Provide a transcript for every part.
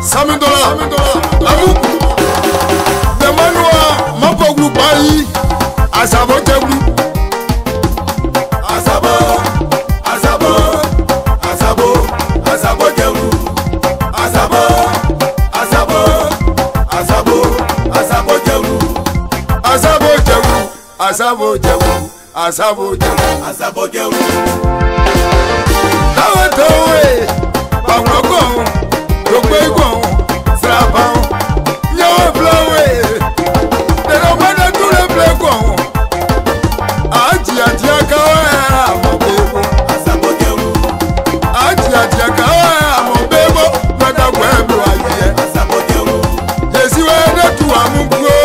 Samidola, Abu, the Manua, Mapo Pai, Asabo Tebu, Asabo, Asabo, Asabo, Asabo Tebu, Asabo, Asabo, Asabo, Asabo Tebu, Asabo Tebu, Asabo Tebu, Asabo Tebu, Asabo Tebu. Tawe, Pawoko, Rokwego, Srapao, Nyawa Flowe, the Romana to the Blacko, Atia Tiakawa, Mobebo, Asabotemu, Atia Tiakawa, Mobebo, Madame Webro, Asabotemu, yes, you are not to Amugo,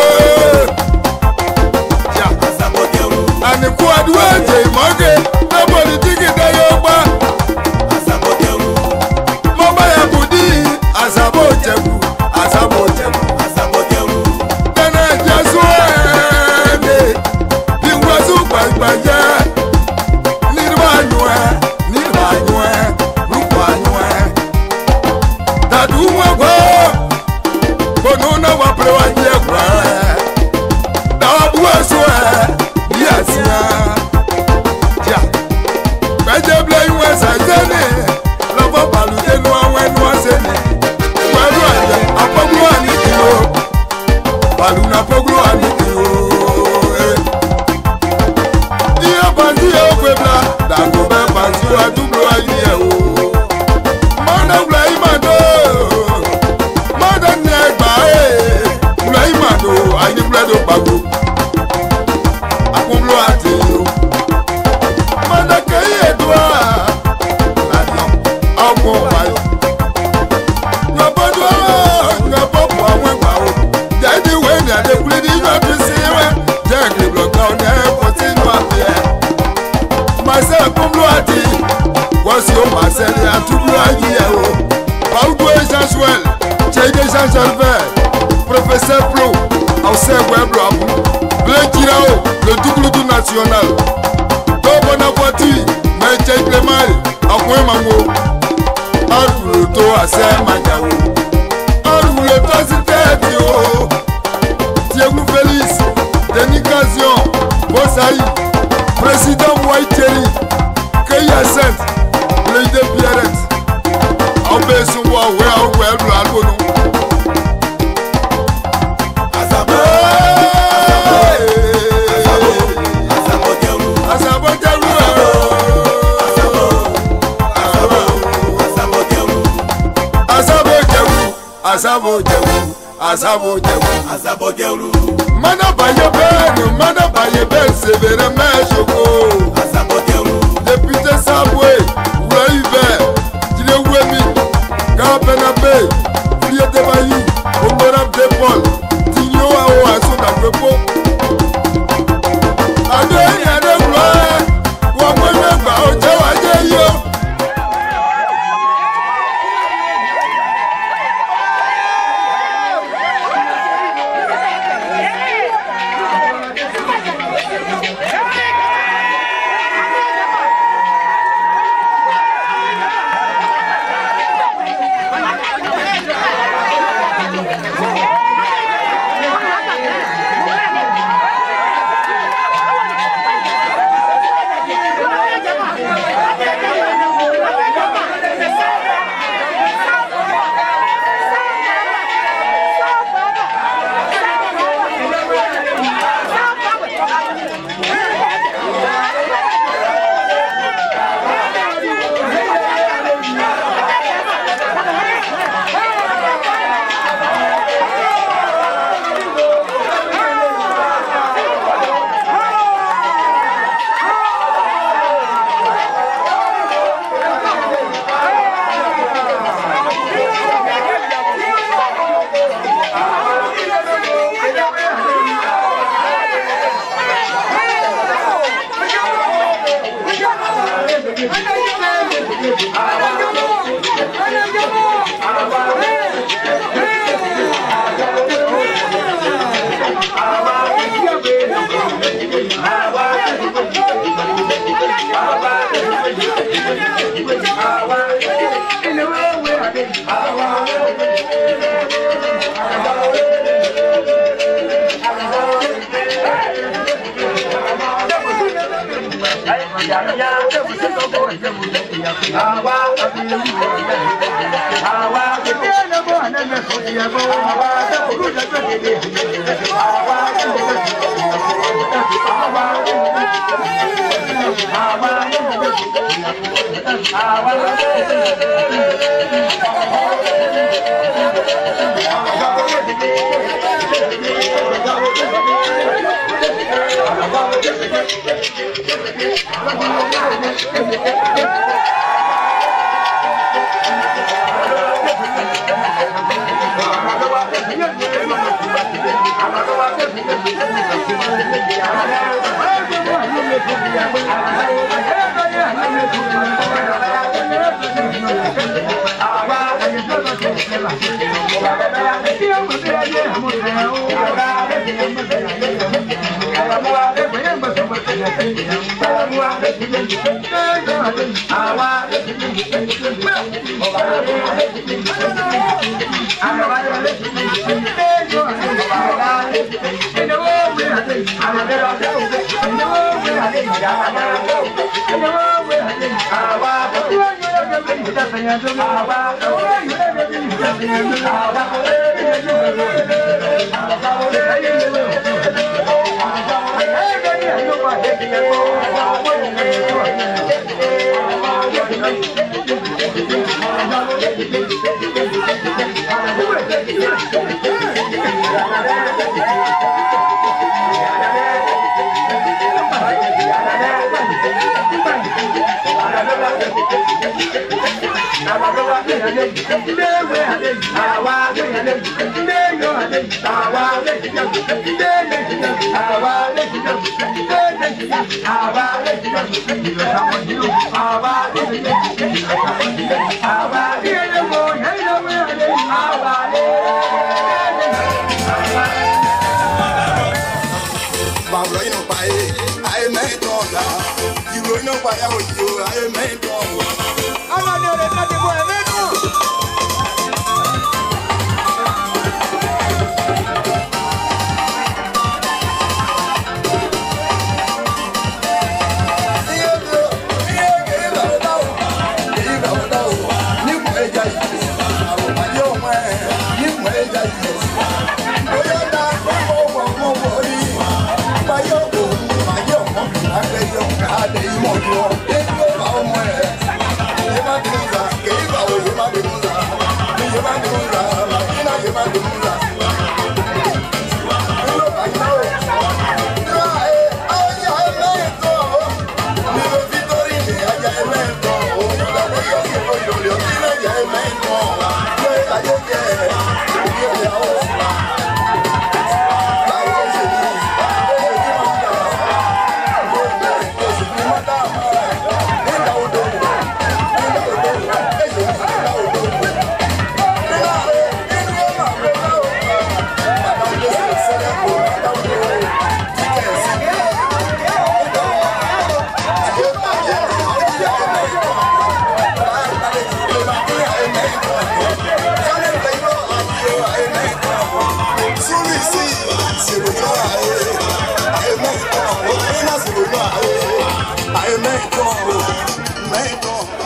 Asabotemu, and the Quadway, Morgan, nobody taking the Yoba. Baluna poglo aniko, dia bandio kwebla, dango be bandio adublo aye o. Mana blai mado, mana negba blai mado, ayi bledo bago. Akublo ati o. Mana kei edwa, lano, akwo bayo. Ngabodwa, ngabopwa mwa o. Daddy when ya dey play the rap siwe, Jack the block down there for tin mafia. Myself Pumlo ati, was your Marcel ya to blow ye o. Paudo as well, Chege Jean-Gervais, Professeur Pro, au sein web rap, Blé Kirao, le double du national. Tobo na voiture, mais Chege le mal, à point mango. Arou le to à Saint Magao. Arou le to c'est yo. Diego Félix, Denis Gazion, Bossaï, Président Whitey, Keya Saint, Léide Pierrette, Aubé Souwa, Well, Albono. Asabo, Asabo, Asabo, Mana baye ben, mana baye ben, severe mejoko. Asabo député Sabwe, Ouaive, Dile Ouemi, Kapenabe, Flié de Bayi, Honorable de Paul, Tigno Ao Asso d'Agwepo. Adé, Adé Gloire, Ouamwe Bao, Jawa Jeyo. I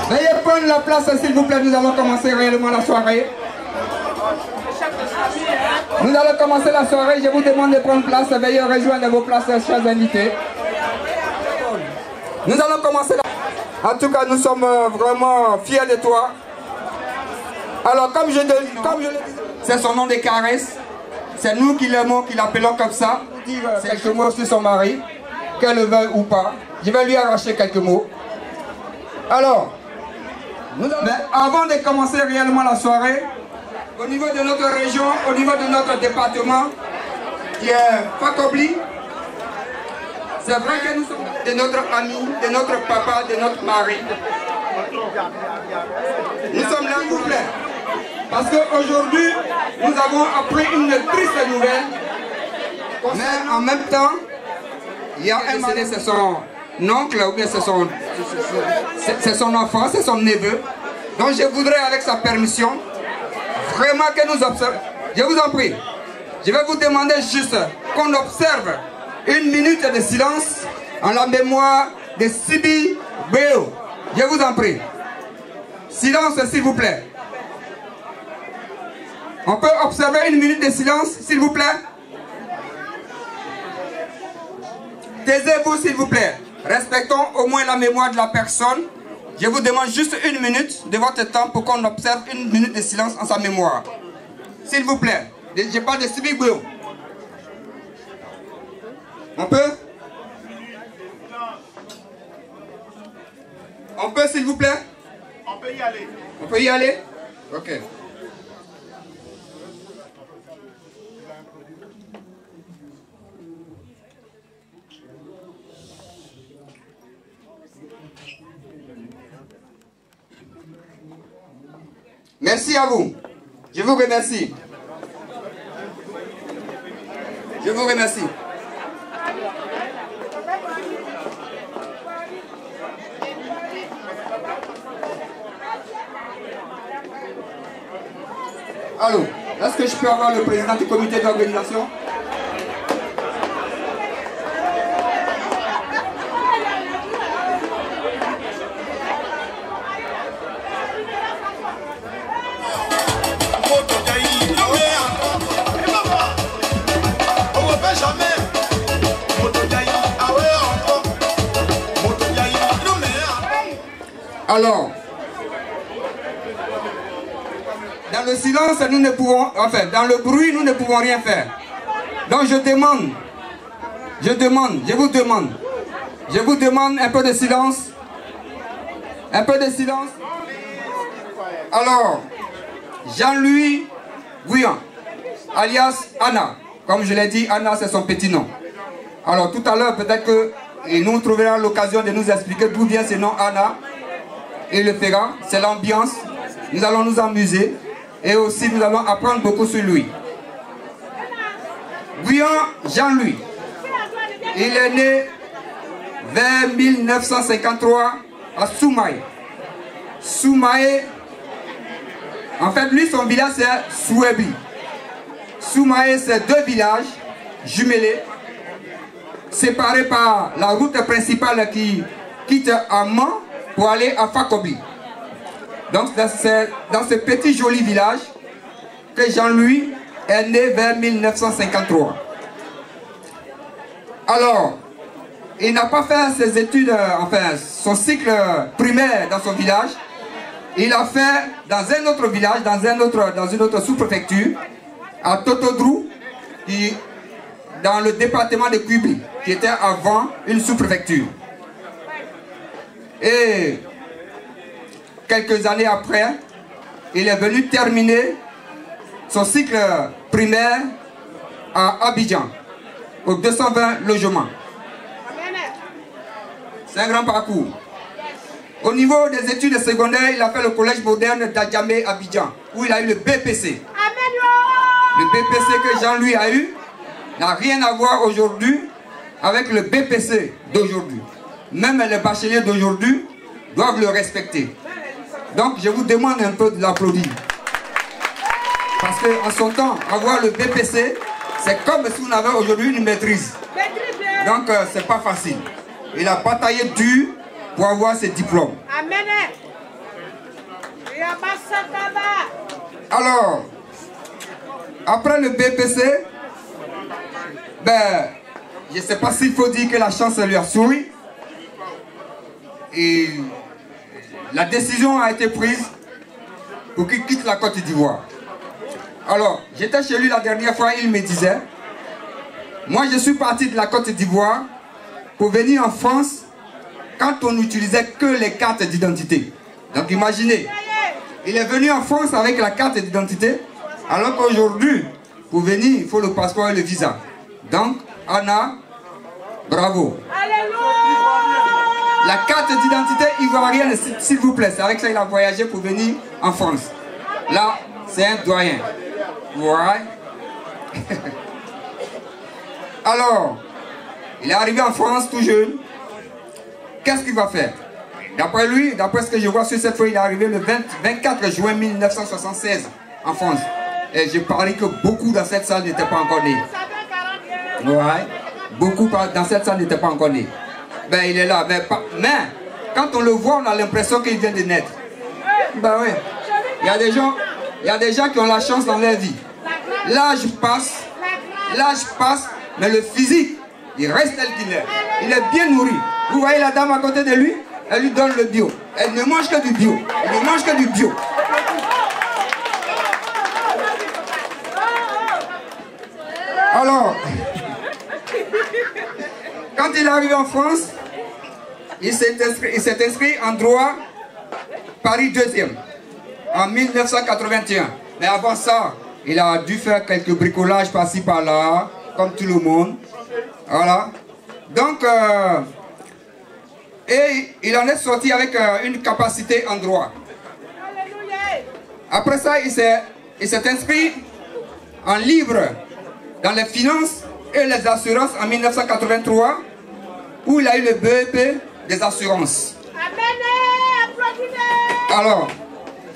Veuillez prendre la place s'il vous plaît, nous allons commencer réellement la soirée. Nous allons commencer la soirée, je vous demande de prendre place, veuillez rejoindre vos places, chers invités. Nous allons commencer la... En tout cas, nous sommes vraiment fiers de toi. Alors, comme je le disais, c'est son nom de caresse. C'est nous qui l'aimons, qui l'appelons comme ça. Dire quelques mots sur son mari, qu'elle le veuille ou pas. Je vais lui arracher quelques mots. Alors, mais avant de commencer réellement la soirée, au niveau de notre région, au niveau de notre département, qui est Fakobli, c'est vrai que nous sommes de notre ami, de notre papa, de notre mari. Nous sommes là pour plaire. Parce qu'aujourd'hui, nous avons appris une triste nouvelle. Mais en même temps, il y a un décédé, c'est son oncle ou bien c'est son enfant, c'est son neveu. Donc je voudrais, avec sa permission, vraiment que nous observions. Je vous en prie, je vais vous demander juste qu'on observe une minute de silence en la mémoire de Sibi Béo. Je vous en prie. Silence, s'il vous plaît. On peut observer une minute de silence, s'il vous plaît. Taisez-vous, s'il vous plaît. Respectons au moins la mémoire de la personne. Je vous demande juste une minute de votre temps pour qu'on observe une minute de silence en sa mémoire. S'il vous plaît. Je parle de Sibi Béo. On peut? On peut, s'il vous plaît? On peut y aller. On peut y aller? Ok. Merci à vous. Je vous remercie. Je vous remercie. Allô, est-ce que je peux avoir le président du comité d'organisation? Alors, dans le silence, nous ne pouvons, enfin, dans le bruit, nous ne pouvons rien faire. Donc je vous demande un peu de silence. Un peu de silence. Alors, Jean-Louis Guyan, alias Anna. Comme je l'ai dit, Anna, c'est son petit nom. Alors, tout à l'heure, peut-être que nous trouverons l'occasion de nous expliquer d'où vient ce nom Anna. Et le fera, c'est l'ambiance. Nous allons nous amuser. Et aussi, nous allons apprendre beaucoup sur lui. Guyan Jean-Louis. Il est né vers 1953 à Soumaï. Soumaï, en fait, lui, son village, c'est Souébi. Soumaï, c'est deux villages jumelés, séparés par la route principale qui quitte Amman pour aller à Fakobi. Donc, c'est dans ce petit joli village que Jean-Louis est né vers 1953. Alors, il n'a pas fait ses études, enfin, son cycle primaire dans son village. Il a fait dans un autre village, dans une autre sous-préfecture, à Totodrou, dans le département de Kubi, qui était avant une sous-préfecture. Et quelques années après, il est venu terminer son cycle primaire à Abidjan, aux 220 logements. C'est un grand parcours. Au niveau des études secondaires, il a fait le collège moderne d'Adjamé Abidjan, où il a eu le BPC. Le BPC que Jean-Louis a eu n'a rien à voir aujourd'hui avec le BPC d'aujourd'hui. Même les bacheliers d'aujourd'hui doivent le respecter. Donc je vous demande un peu de l'applaudir. Parce qu'en son temps, avoir le BPC, c'est comme si on avait aujourd'hui une maîtrise. Donc c'est pas facile. Il a bataillé dur pour avoir ses diplômes. Alors, après le BPC, ben, je ne sais pas s'il faut dire que la chance lui a souri. Et la décision a été prise pour qu'il quitte la Côte d'Ivoire. Alors, j'étais chez lui la dernière fois, il me disait, moi je suis parti de la Côte d'Ivoire pour venir en France quand on n'utilisait que les cartes d'identité. Donc imaginez, il est venu en France avec la carte d'identité, alors qu'aujourd'hui, pour venir, il faut le passeport et le visa. Donc, Anna, bravo. La carte d'identité ivoirienne, s'il vous plaît, c'est avec ça qu'il a voyagé pour venir en France. Là, c'est un doyen. Ouais. Alors, il est arrivé en France tout jeune. Qu'est-ce qu'il va faire? D'après lui, d'après ce que je vois sur cette feuille, il est arrivé le 24 juin 1976 en France. Et je parie que beaucoup dans cette salle n'étaient pas encore nés. Ouais. Beaucoup dans cette salle n'étaient pas encore nés. Ben il est là. Mais quand on le voit, on a l'impression qu'il vient de naître. Ben oui. Il y a des gens qui ont la chance dans leur vie. L'âge passe, mais le physique, il reste tel qu'il est. Il est bien nourri. Vous voyez la dame à côté de lui, elle lui donne le bio. Elle ne mange que du bio. Elle ne mange que du bio. Alors, quand il est arrivé en France, il s'est inscrit en droit Paris 2e en 1981. Mais avant ça, il a dû faire quelques bricolages par-ci par-là, comme tout le monde. Voilà. Donc, et il en est sorti avec une capacité en droit. Après ça, il s'est inscrit en libre dans les finances et les assurances en 1983, où il a eu le BEP des assurances. Alors,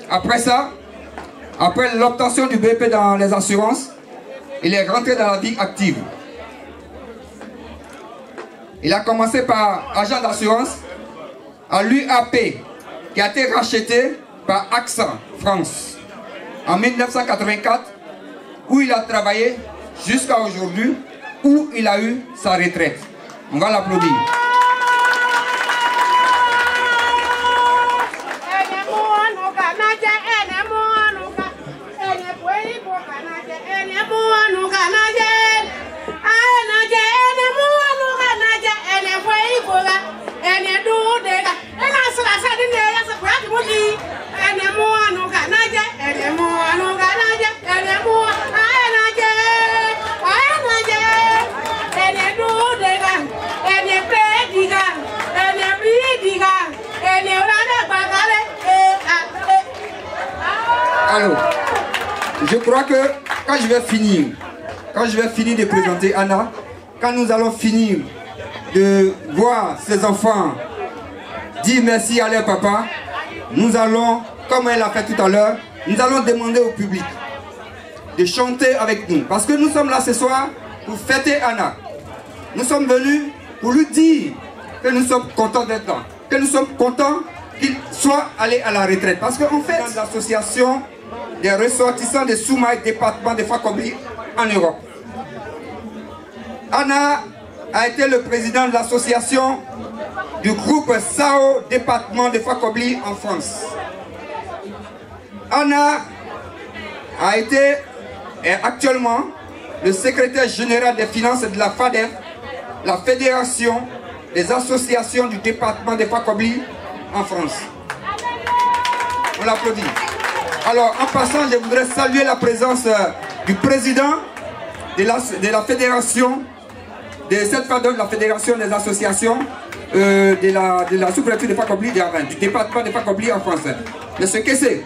après ça, après l'obtention du BEP dans les assurances, il est rentré dans la vie active. Il a commencé par agent d'assurance à l'UAP, qui a été racheté par AXA France en 1984, où il a travaillé jusqu'à aujourd'hui, où il a eu sa retraite. On va l'applaudir. Alors, je crois que quand je vais finir de présenter Anna, quand nous allons finir de voir ses enfants dire merci à leur papa, nous allons, comme elle a fait tout à l'heure, nous allons demander au public de chanter avec nous. Parce que nous sommes là ce soir pour fêter Anna. Nous sommes venus pour lui dire que nous sommes contents d'être là, que nous sommes contents qu'il soit allé à la retraite. Parce qu'en fait, dans l'association des ressortissants des Soumaï département de Fakobli en Europe. Anna a été le président de l'association du groupe SAO département de Fakobli en France. Anna a été actuellement le secrétaire général des finances de la FADEF, la Fédération des associations du département de Fakobli en France. On l'applaudit. Alors, en passant, je voudrais saluer la présence du président de la fédération, de cette FADEF, la Fédération des associations de la sous-préfecture de Fakobli, du département de Fakobli en France. Monsieur Kessé.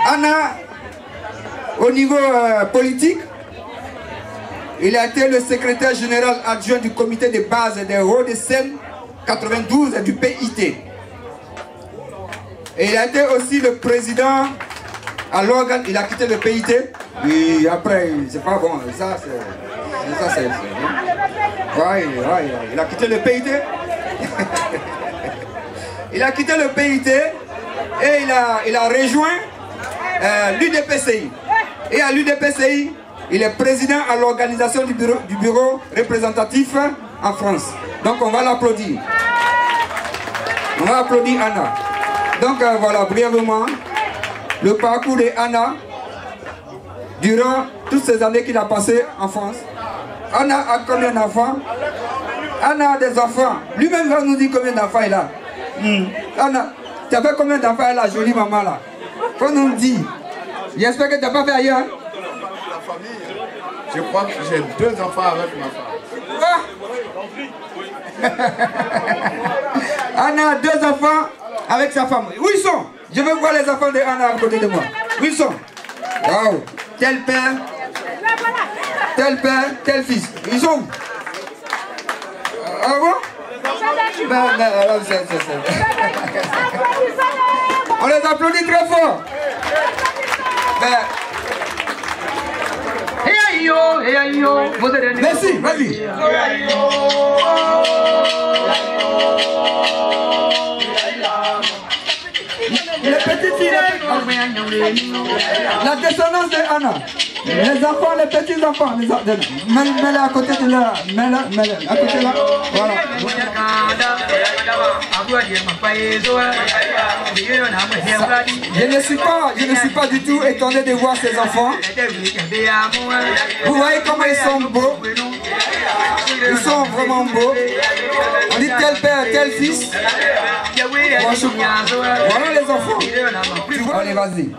Anna, au niveau politique, il a été le secrétaire général adjoint du comité de base des Hauts-de-Seine 92 du PIT. Et il a été aussi le président à l'organe, il a quitté le PIT. Et après, c'est pas bon, ça c'est... Ouais, il a quitté le PIT. Il a quitté le PIT et il a rejoint l'UDPCI. Et à l'UDPCI, il est président à l'organisation du bureau représentatif en France. Donc on va l'applaudir. On va applaudir Anna. Donc voilà, brièvement, le parcours de Anna durant toutes ces années qu'il a passées en France. Anna a combien d'enfants? Anna a des enfants. Lui-même va nous dire combien d'enfants il a. Anna, tu as fait combien d'enfants la jolie maman là? Faut nous le dire. J'espère que tu n'as pas fait ailleurs. La famille, je crois que j'ai 2 enfants avec ma femme. Anna a 2 enfants avec sa femme. Où ils sont? Je veux voir les enfants de Anna à côté de moi. Où ils sont? Waouh! Tel père, tel fils. Ils sont où? Ah bon? On les applaudit très fort. Merci, vas-y. Les petites filles, la descendance de Anna. Les enfants, les petits enfants, mets-les à côté de là, mets-les à côté de là. Voilà. Je ne suis pas du tout étonné de voir ces enfants. Vous voyez comment ils sont beaux. Ils sont vraiment beaux. On dit tel père, tel fils. Voilà les enfants. Allez, vas-y.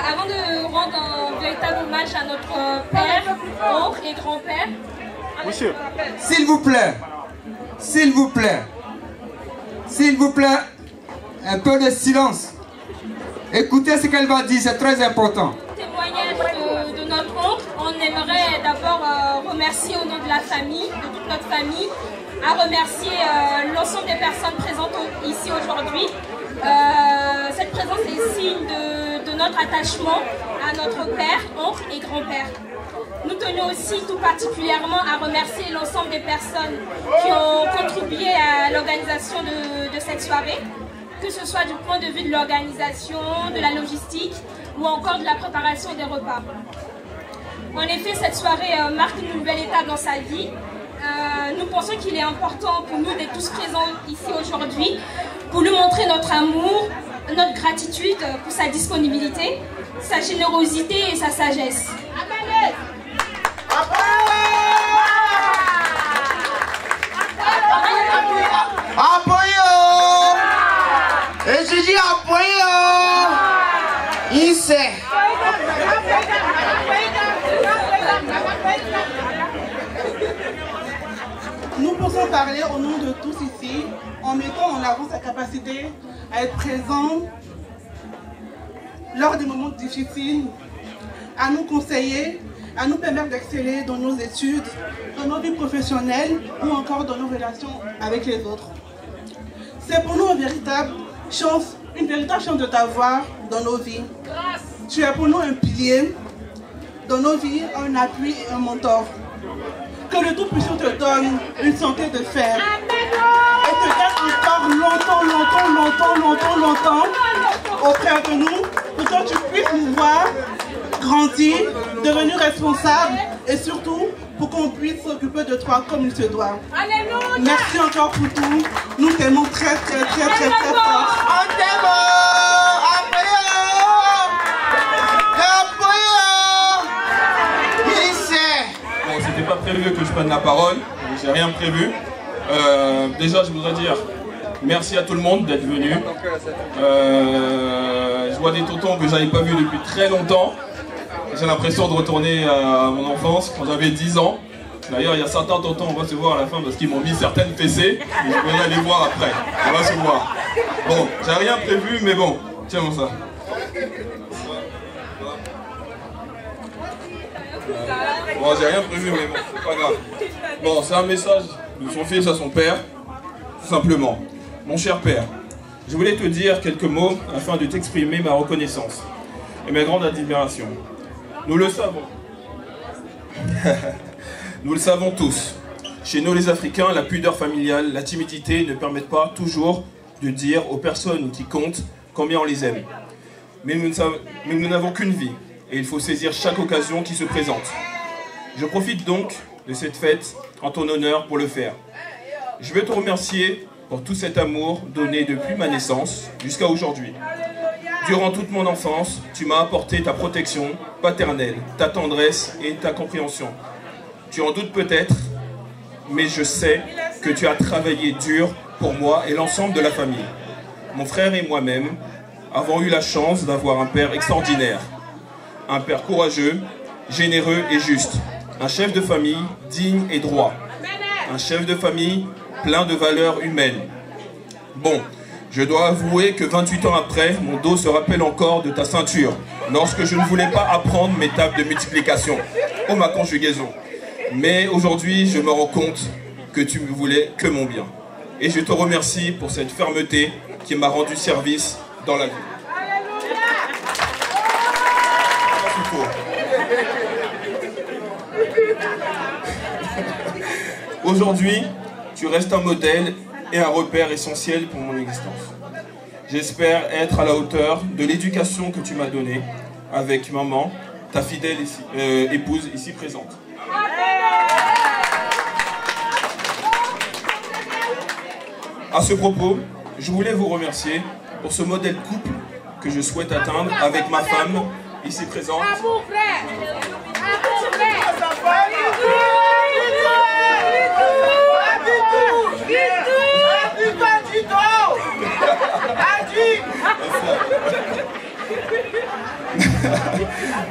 Avant de rendre un véritable hommage à notre père, oncle et grand-père, s'il vous plaît, s'il vous plaît, s'il vous plaît, un peu de silence. Écoutez ce qu'elle va dire, c'est très important. Témoignage de notre oncle, on aimerait d'abord remercier au nom de la famille, de toute notre famille, à remercier l'ensemble des personnes présentes ici aujourd'hui. Cette présence est signe de notre attachement à notre père, oncle et grand-père. Nous tenons aussi tout particulièrement à remercier l'ensemble des personnes qui ont contribué à l'organisation de cette soirée, que ce soit du point de vue de l'organisation, de la logistique ou encore de la préparation des repas. En effet, cette soirée marque une nouvelle étape dans sa vie. Nous pensons qu'il est important pour nous d'être tous présents ici aujourd'hui pour lui montrer notre amour, notre gratitude pour sa disponibilité, sa générosité et sa sagesse. Et je dis il sait. Nous pensons parler au nom de tous ici en mettant en avant sa capacité à être présent lors des moments difficiles, à nous conseiller, à nous permettre d'exceller dans nos études, dans nos vies professionnelles ou encore dans nos relations avec les autres. C'est pour nous une véritable chance de t'avoir dans nos vies. Tu es pour nous un pilier dans nos vies, un appui et un mentor. Que le Tout-Puissant te donne une santé de fer et te garde encore longtemps auprès de nous pour que tu puisses nous voir grandir, devenir responsable et surtout pour qu'on puisse s'occuper de toi comme il se doit. Alléluia. Merci encore pour tout. Nous t'aimons très fort. On t'aime. C'était pas prévu que je prenne la parole, j'ai rien prévu. Déjà, je voudrais dire merci à tout le monde d'être venu. Je vois des tontons que j'avais pas vus depuis très longtemps. J'ai l'impression de retourner à mon enfance quand j'avais 10 ans. D'ailleurs, il y a certains tontons, on va se voir à la fin parce qu'ils m'ont mis certaines fessées. Et je vais aller voir après. On va se voir. Bon, j'ai rien prévu, mais bon, tiens-moi ça. Bon, j'ai rien prévu, mais bon, c'est pas grave. Bon, c'est un message de son fils à son père, tout simplement. Mon cher père, je voulais te dire quelques mots afin de t'exprimer ma reconnaissance et ma grande admiration. Nous le savons. Nous le savons tous. Chez nous les Africains, la pudeur familiale, la timidité ne permettent pas toujours de dire aux personnes qui comptent combien on les aime. Mais nous n'avons qu'une vie et il faut saisir chaque occasion qui se présente. Je profite donc de cette fête en ton honneur pour le faire. Je veux te remercier pour tout cet amour donné depuis ma naissance jusqu'à aujourd'hui. Durant toute mon enfance, tu m'as apporté ta protection paternelle, ta tendresse et ta compréhension. Tu en doutes peut-être, mais je sais que tu as travaillé dur pour moi et l'ensemble de la famille. Mon frère et moi-même avons eu la chance d'avoir un père extraordinaire. Un père courageux, généreux et juste. Un chef de famille digne et droit. Un chef de famille plein de valeurs humaines. Bon, je dois avouer que 28 ans après, mon dos se rappelle encore de ta ceinture, lorsque je ne voulais pas apprendre mes tables de multiplication, ou ma conjugaison. Mais aujourd'hui, je me rends compte que tu ne voulais que mon bien. Et je te remercie pour cette fermeté qui m'a rendu service dans la vie. Aujourd'hui, tu restes un modèle et un repère essentiel pour mon existence. J'espère être à la hauteur de l'éducation que tu m'as donnée avec maman, ta fidèle épouse ici présente. À ce propos, je voulais vous remercier pour ce modèle couple que je souhaite atteindre avec ma femme ici présente.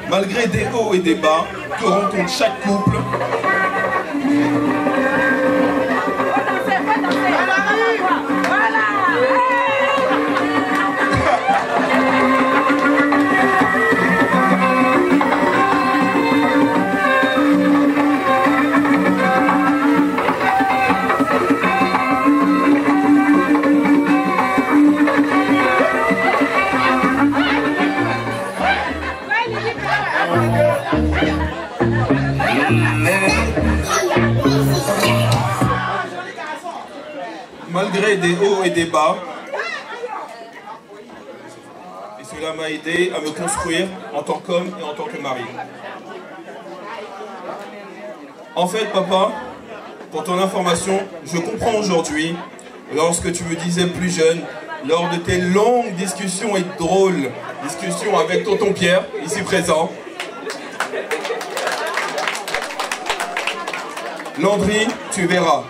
Malgré des hauts et des bas que rencontre chaque couple, malgré des hauts et des bas, et cela m'a aidé à me construire en tant qu'homme et en tant que mari. En fait, papa, pour ton information, je comprends aujourd'hui, lorsque tu me disais plus jeune, lors de tes longues discussions et drôles discussions avec tonton Pierre, ici présent, Landry, tu verras,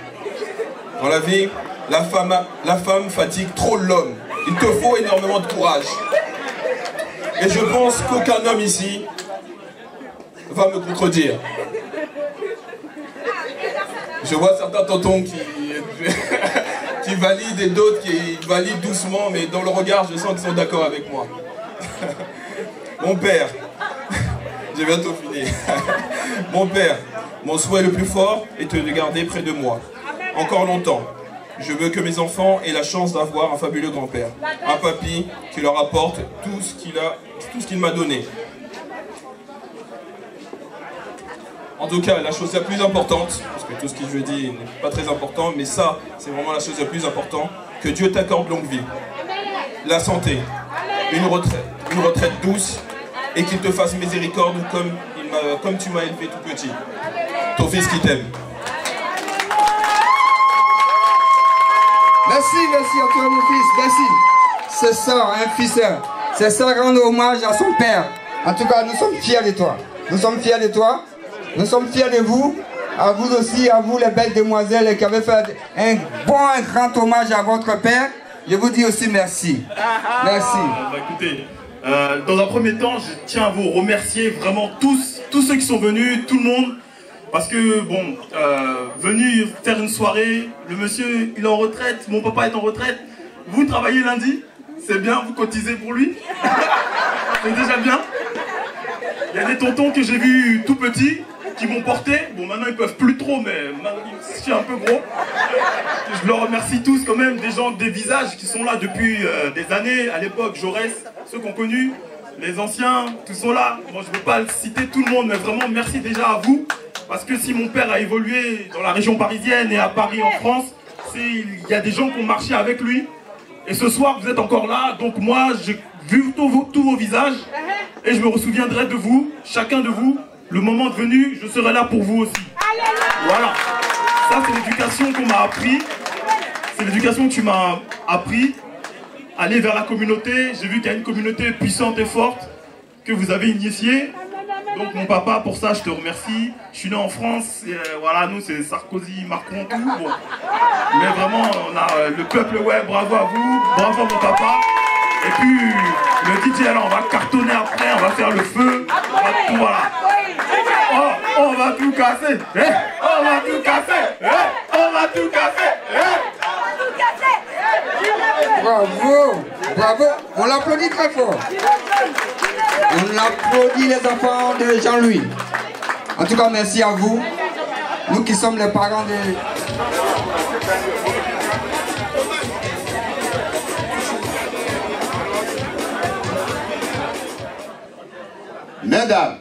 dans la vie, la femme fatigue trop l'homme. Il te faut énormément de courage. Et je pense qu'aucun homme ici va me contredire. Je vois certains tontons qui valident et d'autres qui valident doucement, mais dans le regard, je sens qu'ils sont d'accord avec moi. Mon père, j'ai bientôt fini. Mon père, mon souhait le plus fort est de te garder près de moi. Encore longtemps. Je veux que mes enfants aient la chance d'avoir un fabuleux grand-père. Un papy qui leur apporte tout ce qu'il m'a donné. En tout cas, la chose la plus importante, parce que tout ce que je dis n'est pas très important, mais ça, c'est vraiment la chose la plus importante, que Dieu t'accorde longue vie, la santé, une retraite douce, et qu'il te fasse miséricorde comme tu m'as élevé tout petit. Ton fils qui t'aime. Merci à toi mon fils, merci. C'est ça, un fils, c'est ça rendre hommage à son père. En tout cas, nous sommes fiers de toi. Nous sommes fiers de toi. Nous sommes fiers de vous. À vous aussi, à vous les belles demoiselles qui avez fait un grand hommage à votre père. Je vous dis aussi merci. Merci. Écoutez, dans un premier temps, je tiens à vous remercier vraiment tous ceux qui sont venus, tout le monde. Parce que, bon, venu faire une soirée, le monsieur, il est en retraite, mon papa est en retraite. Vous travaillez lundi, c'est bien, vous cotisez pour lui. C'est déjà bien. Il y a des tontons que j'ai vus tout petits, qui m'ont porté. Bon, maintenant, ils peuvent plus trop, mais je suis un peu gros. Je leur remercie tous quand même, des gens, des visages qui sont là depuis des années. À l'époque, Jaurès, ceux qu'on connu, les anciens, tous sont là. Moi, je ne veux pas citer tout le monde, mais vraiment, merci déjà à vous. Parce que si mon père a évolué dans la région parisienne et à Paris en France, il y a des gens qui ont marché avec lui. Et ce soir, vous êtes encore là. Donc moi, j'ai vu tous vos visages. Et je me souviendrai de vous, chacun de vous. Le moment venu, je serai là pour vous aussi. Voilà. Ça, c'est l'éducation qu'on m'a appris. C'est l'éducation que tu m'as appris. Aller vers la communauté. J'ai vu qu'il y a une communauté puissante et forte que vous avez initiée. Donc mon papa, pour ça, je te remercie. Je suis né en France, et, voilà, nous c'est Sarkozy, Macron, tout. Bon. Mais vraiment, on a le peuple, ouais, bravo à vous, bravo à mon papa. Et puis, le DJ, alors, on va cartonner après, on va faire le feu. On va tout, voilà. Oh, on va tout casser. On va tout casser. On va tout casser. On va tout casser. Bravo, bravo. On l'applaudit très fort. On applaudit les enfants de Jean-Louis. En tout cas, merci à vous. Nous qui sommes les parents de... Mesdames,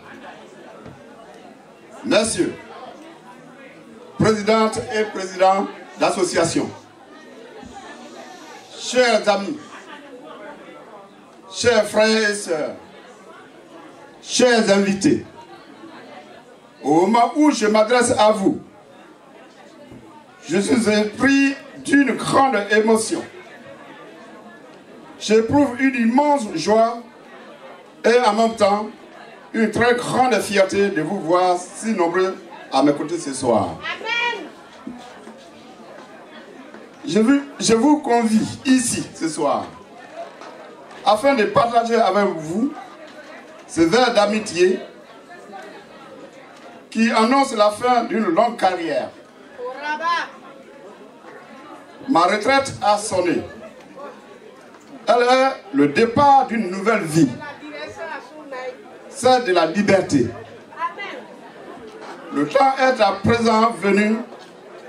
Messieurs, Présidente et Présidents d'association, chers amis, chers frères et sœurs, chers invités, au moment où je m'adresse à vous, je suis épris d'une grande émotion. J'éprouve une immense joie et en même temps une très grande fierté de vous voir si nombreux à mes côtés ce soir. Amen. Je vous convie ici ce soir afin de partager avec vous ce verre d'amitié qui annonce la fin d'une longue carrière. Ma retraite a sonné. Elle est le départ d'une nouvelle vie, celle de la liberté. Le temps est à présent venu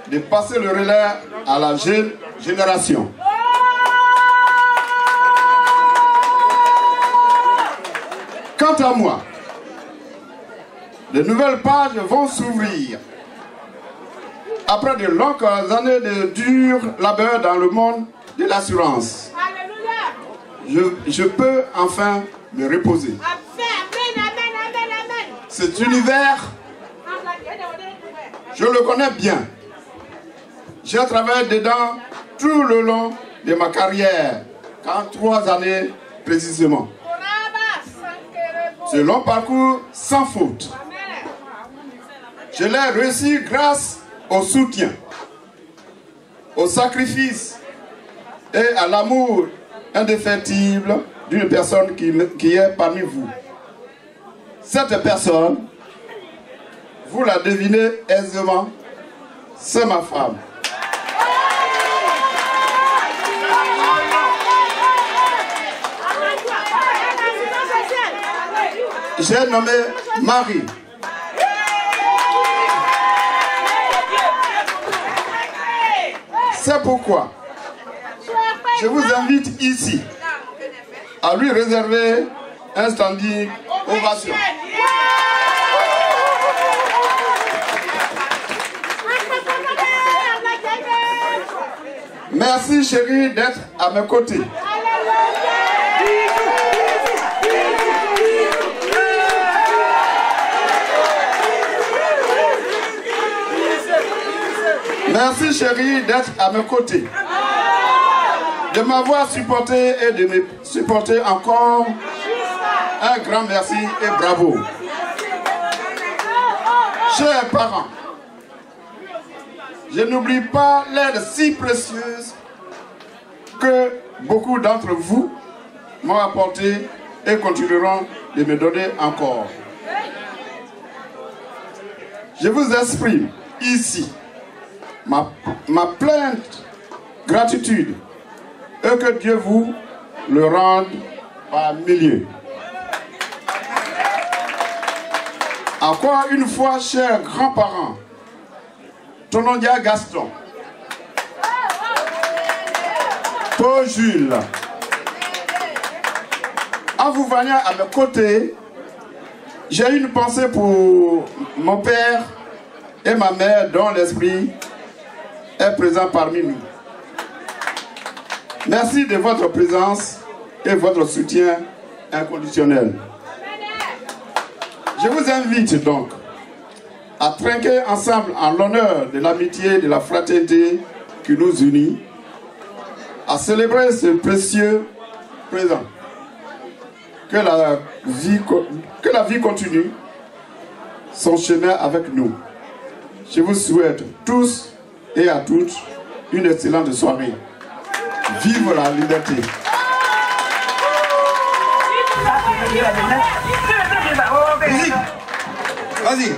de passer le relais à la jeune génération. Quant à moi, de nouvelles pages vont s'ouvrir. Après de longues années de dur labeur dans le monde de l'assurance, je peux enfin me reposer. Cet univers, je le connais bien. J'ai travaillé dedans tout le long de ma carrière, 43 années précisément. Ce long parcours sans faute. Je l'ai réussi grâce au soutien, au sacrifice et à l'amour indéfectible d'une personne qui est parmi vous. Cette personne, vous la devinez aisément, c'est ma femme. J'ai nommé Marie. C'est pourquoi je vous invite ici à lui réserver un standing ovation. Merci chérie d'être à mes côtés. Merci chérie d'être à mes côtés, de m'avoir supporté et de me supporter encore. Un grand merci et bravo. Chers parents, je n'oublie pas l'aide si précieuse que beaucoup d'entre vous m'ont apporté et continueront de me donner encore. Je vous exprime ici ma pleine gratitude et que Dieu vous le rende par milliers. Encore une fois, chers grands-parents, Tonondia Gaston, Paul Jules, en vous voyant à mes côtés, j'ai une pensée pour mon père et ma mère dont l'esprit est présent parmi nous. Merci de votre présence et votre soutien inconditionnel. Je vous invite donc à trinquer ensemble en l'honneur de l'amitié et de la fraternité qui nous unit, à célébrer ce précieux présent. Que la vie continue son chemin avec nous. Je vous souhaite tous et à toutes une excellente soirée. Vive la liberté. Vas-y.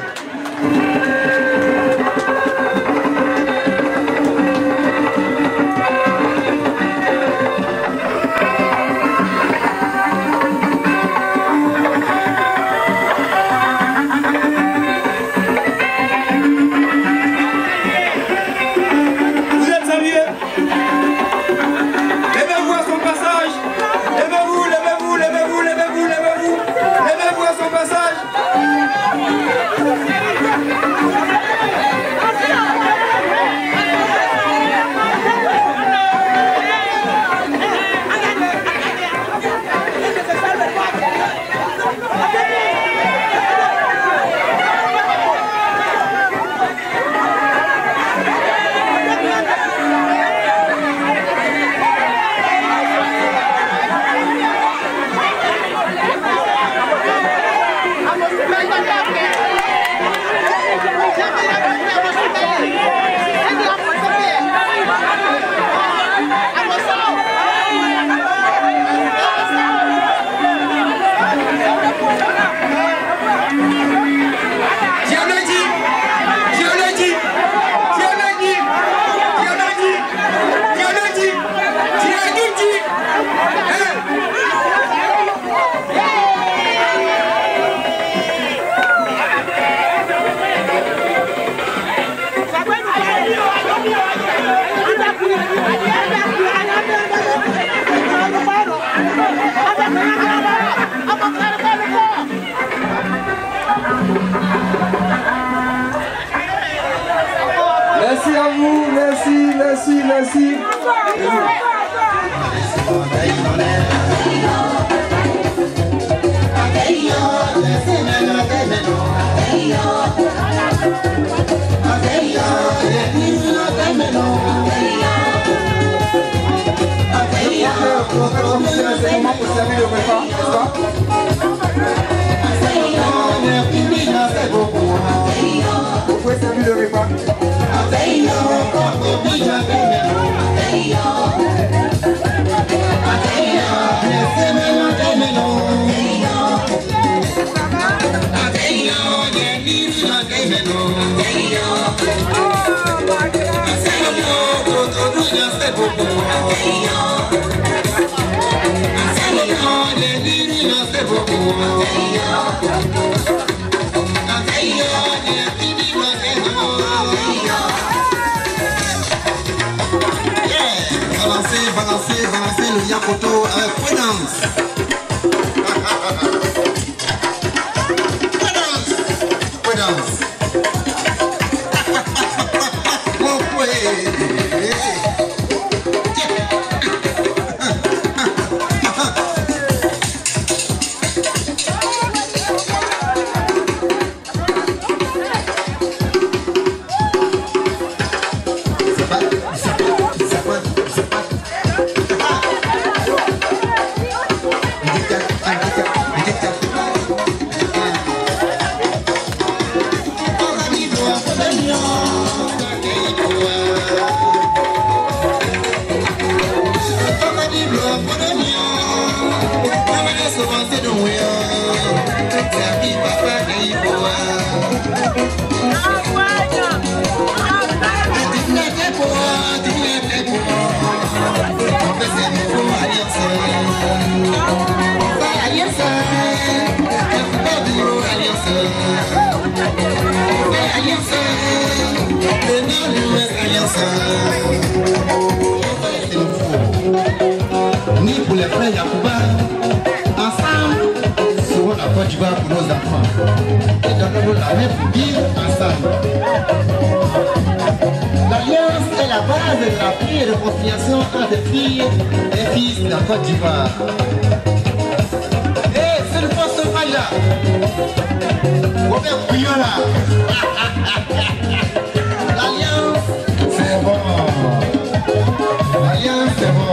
merci, merci. C'est le moment pour servir le repas, n'est-ce pas? Vous pouvez servir le repas. Balancez le Yakoto avec prudence. Prudence. Ni pour les frères Yacouba, ensemble, seront la Côte d'Ivoire pour nos enfants. Et donnons-nous la main pour vivre ensemble. L'alliance est la base de la paix et de conciliation entre les filles et fils de la Côte d'Ivoire. Et c'est le poste de là. Robert Bouillon là. L'alliance, c'est bon. L'alliance, c'est bon.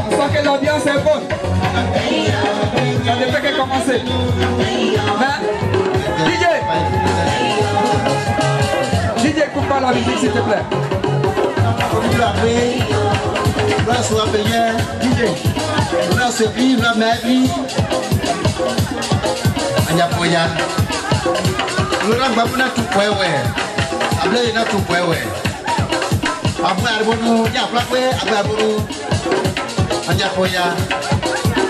On sent que l'ambiance est bonne. Ça ne fait que commencer. Mais DJ, coupe pas la musique s'il te plaît. Là, soit payé, DJ. Là, c'est lui, là, mais lui. Anyapoya. Là, babuna tout point, ouais. Après, il a tout point, ouais. Après, Arbonu, il y a plaqué, après Arbonu. Anyapoya.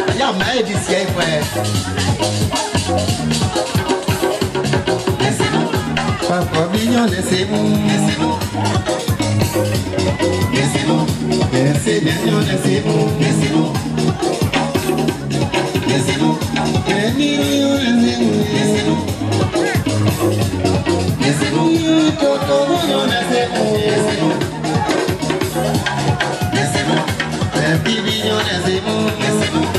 Il y a maïs d'ici, ouais. Papa mignon, laissez-vous. Laissez-nous, laissez-nous, laissez-nous, laissez-nous, laissez-nous, laissez-nous, laissez-nous, laissez-nous, toto, laissez-nous, laissez-nous, laissez-nous, laissez-nous,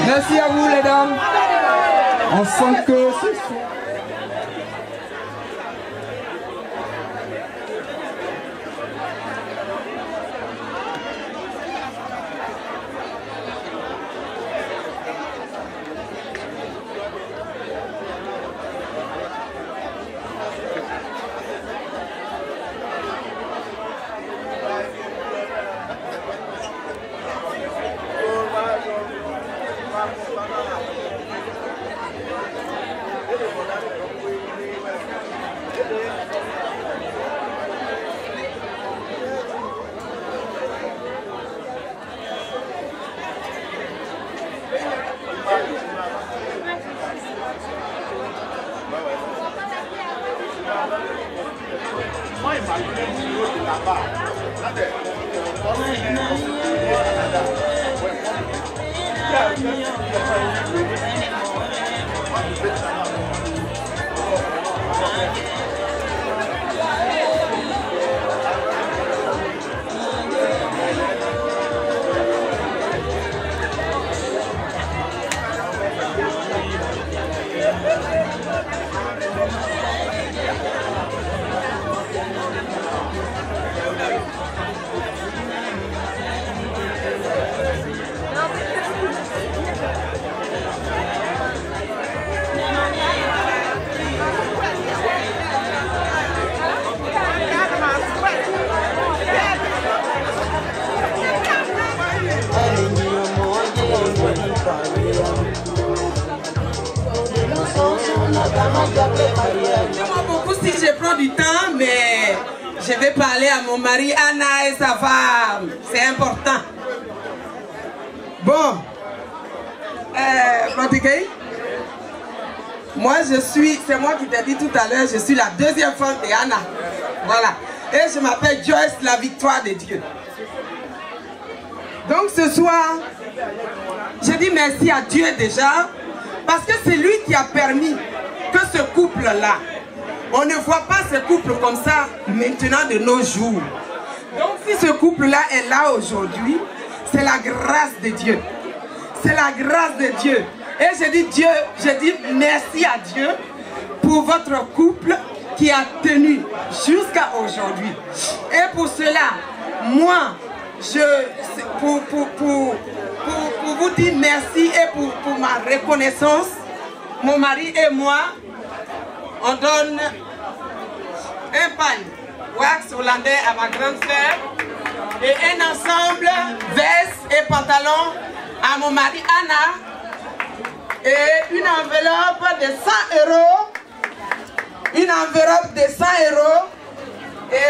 Merci à vous les dames. On sent que c'est ça. Moi beaucoup si je prends du temps, mais je vais parler à mon mari Anna et sa femme. C'est important. Bon, Pratiqué, moi je suis, c'est moi qui t'ai dit tout à l'heure, je suis la deuxième femme de Anna. Voilà. Et je m'appelle Joyce, la victoire de Dieu. Donc ce soir, je dis merci à Dieu déjà, parce que c'est lui qui a permis que ce couple-là, on ne voit pas ce couple comme ça maintenant de nos jours. Donc si ce couple-là est là aujourd'hui, c'est la grâce de Dieu. C'est la grâce de Dieu. Et je dis Dieu, je dis merci à Dieu pour votre couple qui a tenu jusqu'à aujourd'hui. Et pour cela, moi, pour vous dire merci et pour ma reconnaissance, mon mari et moi, on donne un pagne wax hollandais à ma grande sœur et un ensemble veste et pantalon à mon mari Anna et une enveloppe de 100 euros. Une enveloppe de 100 euros et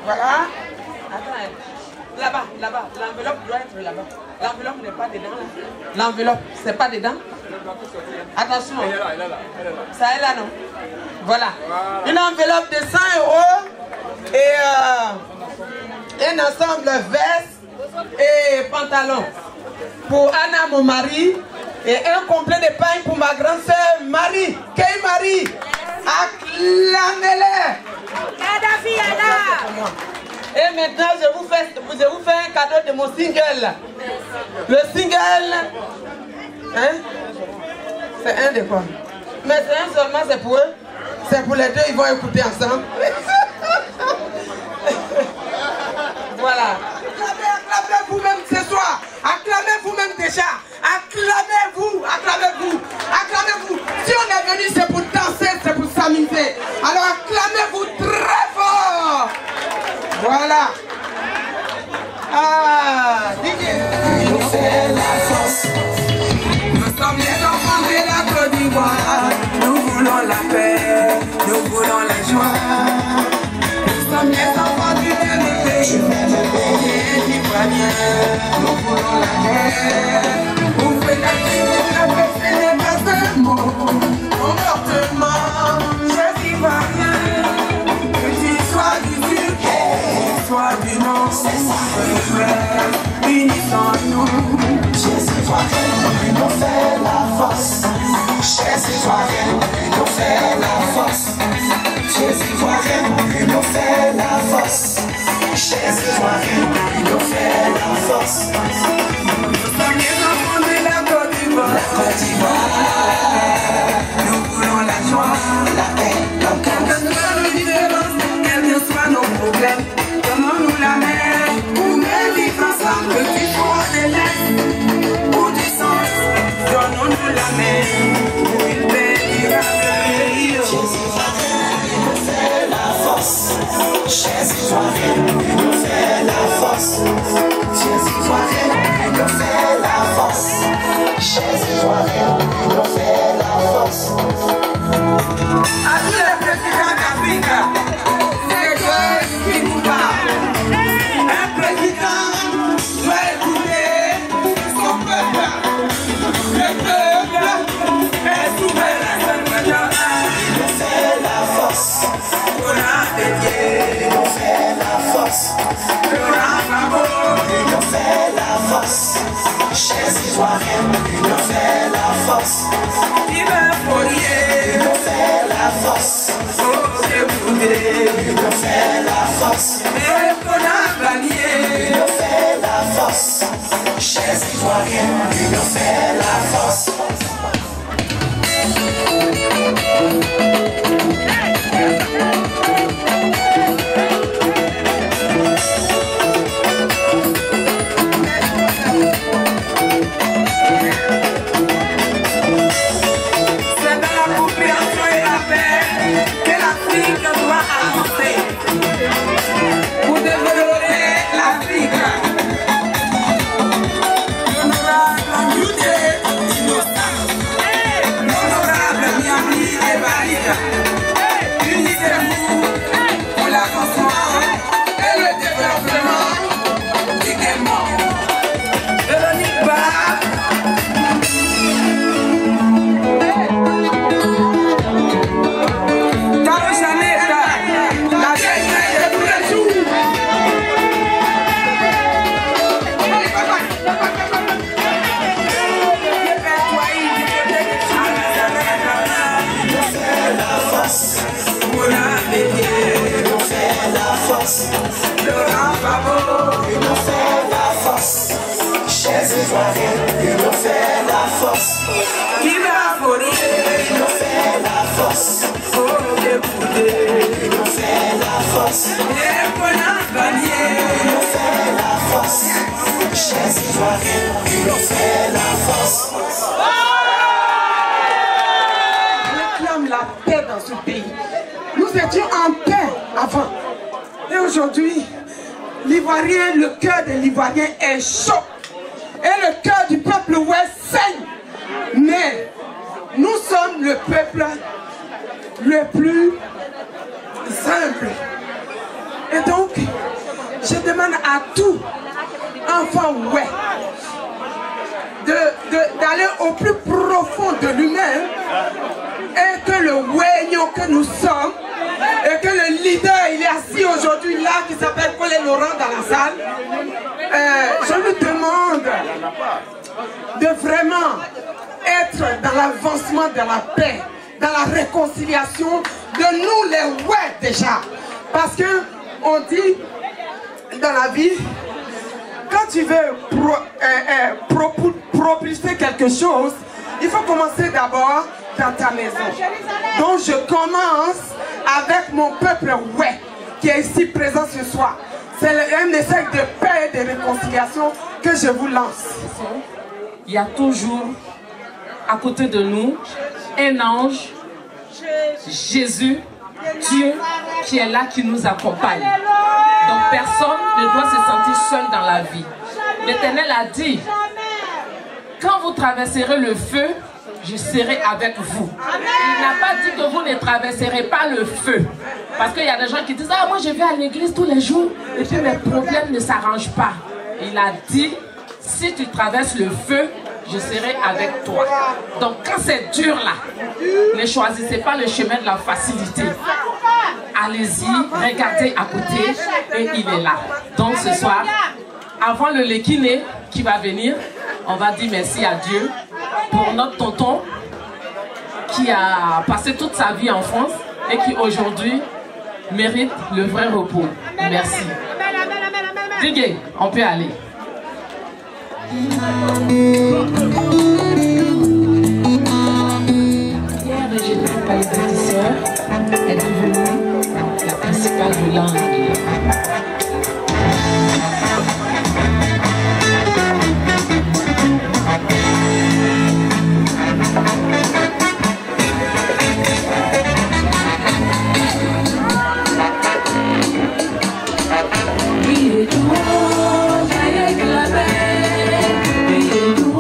voilà. Attends, là-bas, l'enveloppe doit être là-bas. L'enveloppe n'est pas dedans là. L'enveloppe, c'est pas dedans. Attention. Elle est là, elle est là. Ça est là, non? Voilà. Une enveloppe de 100 euros et un ensemble veste et pantalon pour Anna, mon mari, et un complet de pain pour ma grande sœur Marie. Quelle Marie? Acclamez-les. Kadhafi Anna. Et maintenant, je vous fais un cadeau de mon single. Le single, hein? C'est un de quoi? Mais c'est un seulement, c'est pour eux. C'est pour les deux, ils vont écouter ensemble. Voilà. Acclamez vous-même ce soir. Acclamez vous-même déjà. Acclamez-vous, acclamez-vous, acclamez-vous. Si on est venu, c'est pour danser, c'est pour s'amuser. Alors acclamez-vous très fort. Voilà. Ah, Didier. Il nous fait la force. Nous sommes les enfants de la Côte d'Ivoire. Nous voulons la paix, nous voulons la joie. Nous sommes les enfants du même pays. Les Ivoiriens, nous voulons la paix. Vous faites la paix, ce n'est pas un mot. Comportement, je Ivoirien. Que tu sois du Sud, soit du Nord, unissons-nous. Chez Ivoiriens, nous fait la force. Chez Ivoiriens, nous fait la force. Chez Ivoiriens, nous fait la force. Chez Ivoiriens, nous fait la force. Nous sommes les enfants de la Côte force. Chers Ivoiriens, l'union fait la force. L'union fait la force. L'union fait la force. L'union fait la force. Chers Ivoiriens, l'union fait la force. L'union fait la force. L'union fait la force. L'union fait la force. L'union fait la force. Chers Ivoiriens, l'union fait la force. On réclame la paix dans ce pays. Nous étions en paix avant. Et aujourd'hui, l'Ivoirien, le cœur de l'Ivoirien est chaud. Et le cœur du peuple ouest saigne. Mais nous sommes le peuple le plus simple. Et donc, je demande à tout enfant ouest d'aller au plus profond de lui-même et que le ouénion que nous sommes et que le leader, il est assis aujourd'hui là, qui s'appelle Colin Laurent dans la salle, je lui demande de vraiment être dans l'avancement de la paix, dans la réconciliation de nous les ouais déjà. Parce que on dit dans la vie, quand tu veux propulser quelque chose, il faut commencer d'abord dans ta maison. Donc je commence avec mon peuple ouais, qui est ici présent ce soir. C'est un message de paix et de réconciliation que je vous lance. Il y a toujours à côté de nous un ange, Jésus, Dieu, qui est là, qui nous accompagne. Donc personne ne doit se sentir seul dans la vie. L'Éternel a dit, quand vous traverserez le feu, je serai avec vous. Il n'a pas dit que vous ne traverserez pas le feu. Parce qu'il y a des gens qui disent, ah moi je vais à l'église tous les jours et puis mes problèmes ne s'arrangent pas. Il a dit, si tu traverses le feu, je serai avec toi. Donc quand c'est dur là, ne choisissez pas le chemin de la facilité. Allez-y, regardez à côté et il est là. Donc ce soir, avant le Lékiné qui va venir, on va dire merci à Dieu pour notre tonton qui a passé toute sa vie en France et qui aujourd'hui mérite le vrai repos. Merci. Digue, on peut aller. Hier, Régine Palais-Bâtisseur est devenue la principale de l'Angle. Il est tout avec la belle, il est tout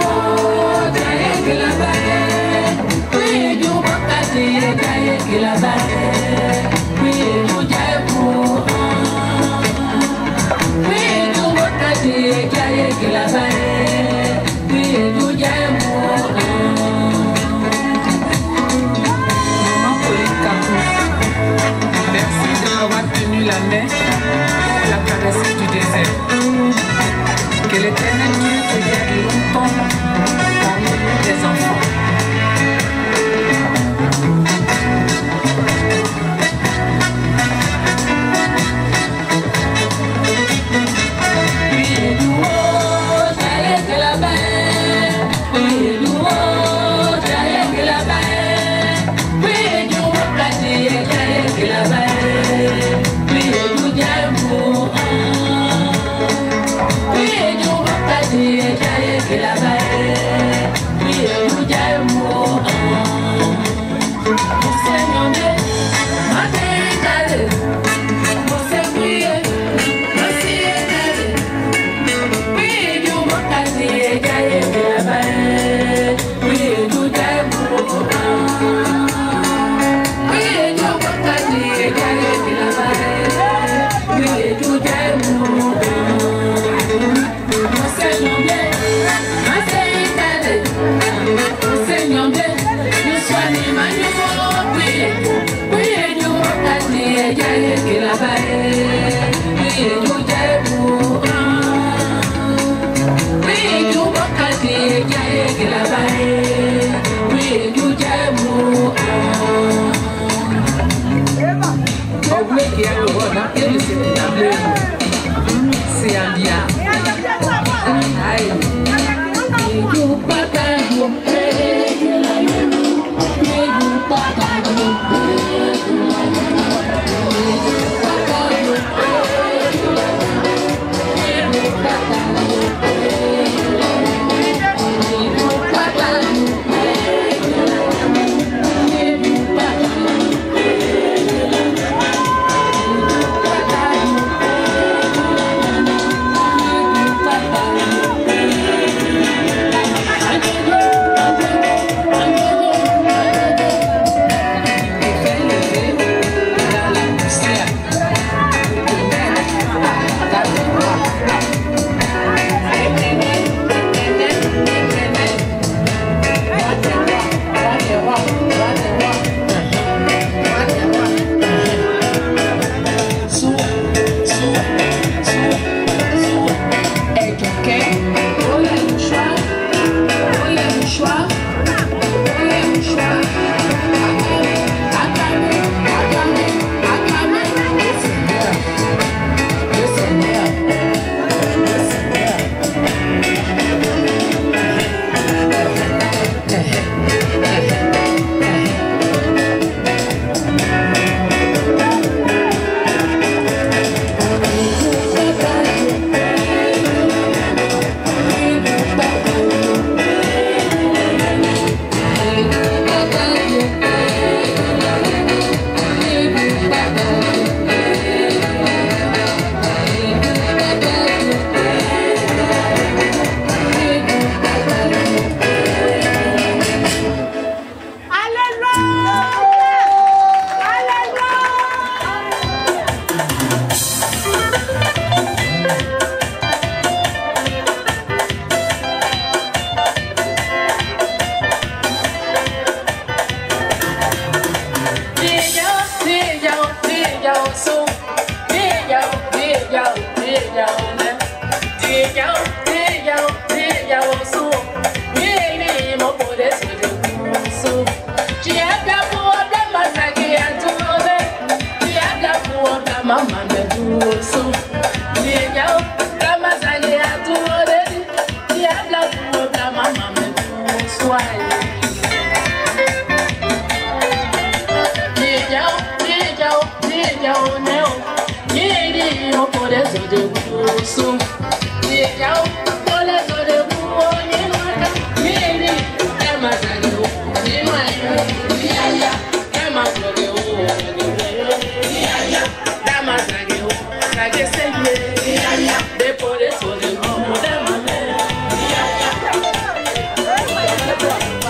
Depois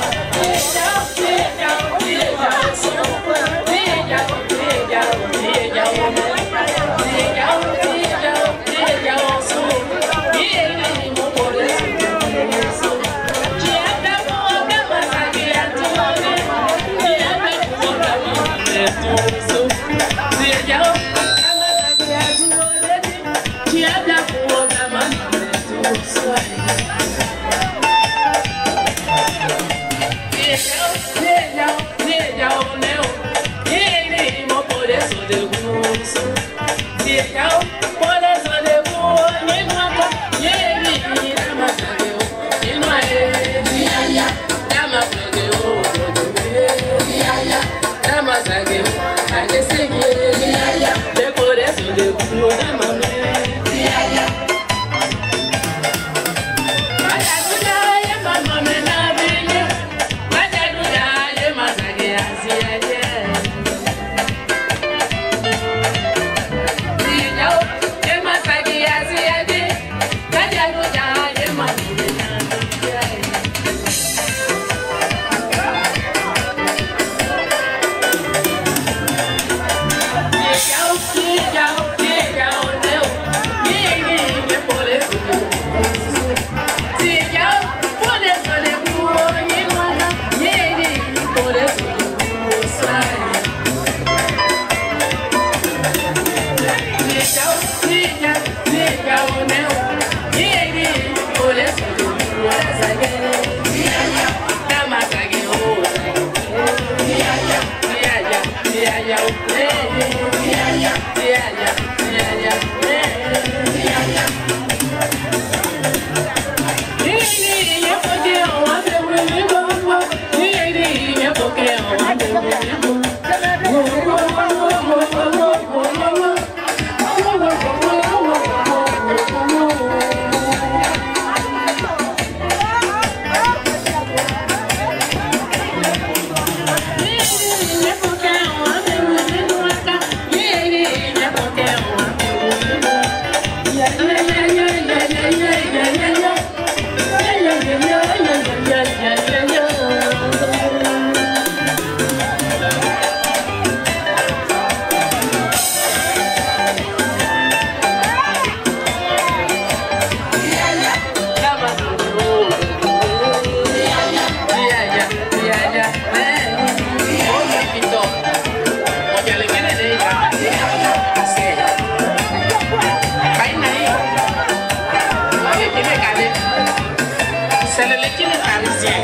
musiciens.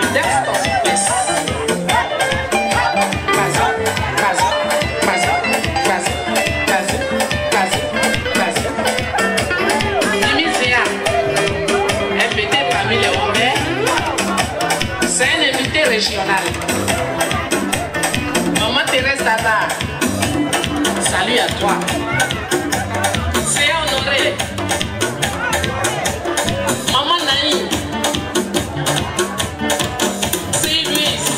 Le texte express. C'est un invité régional. Maman Thérèse Dada, salut à toi. C'est honoré. Maman Naïm, c'est Louise.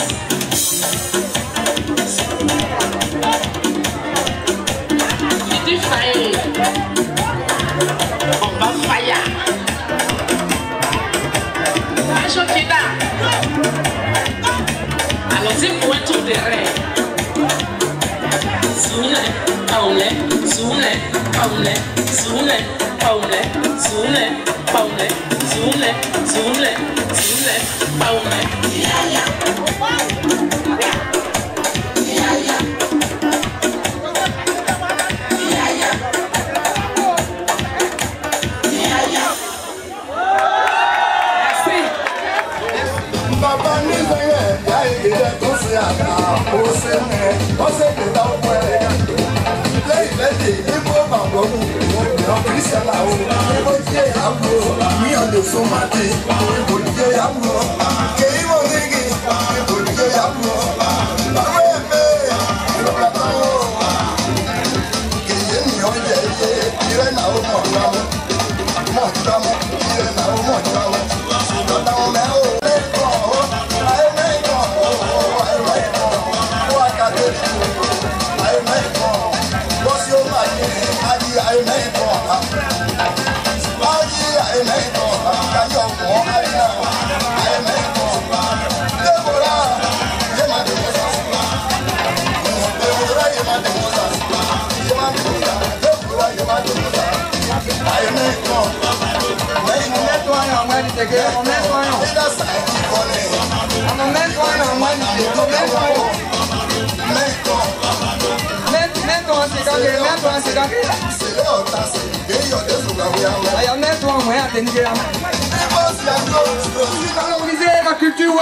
Titi Faye, on va Faya. Chokida. Allons-y pour un tour de rêve. Soune, paoule, soune, paoule, soune, paoule, soune, paoule, soune, soune, soune, paoule. Valoriser la culture, ouais.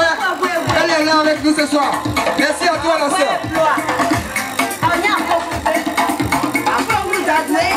Elle est là avec nous ce soir. Merci à toi, la sœur. Les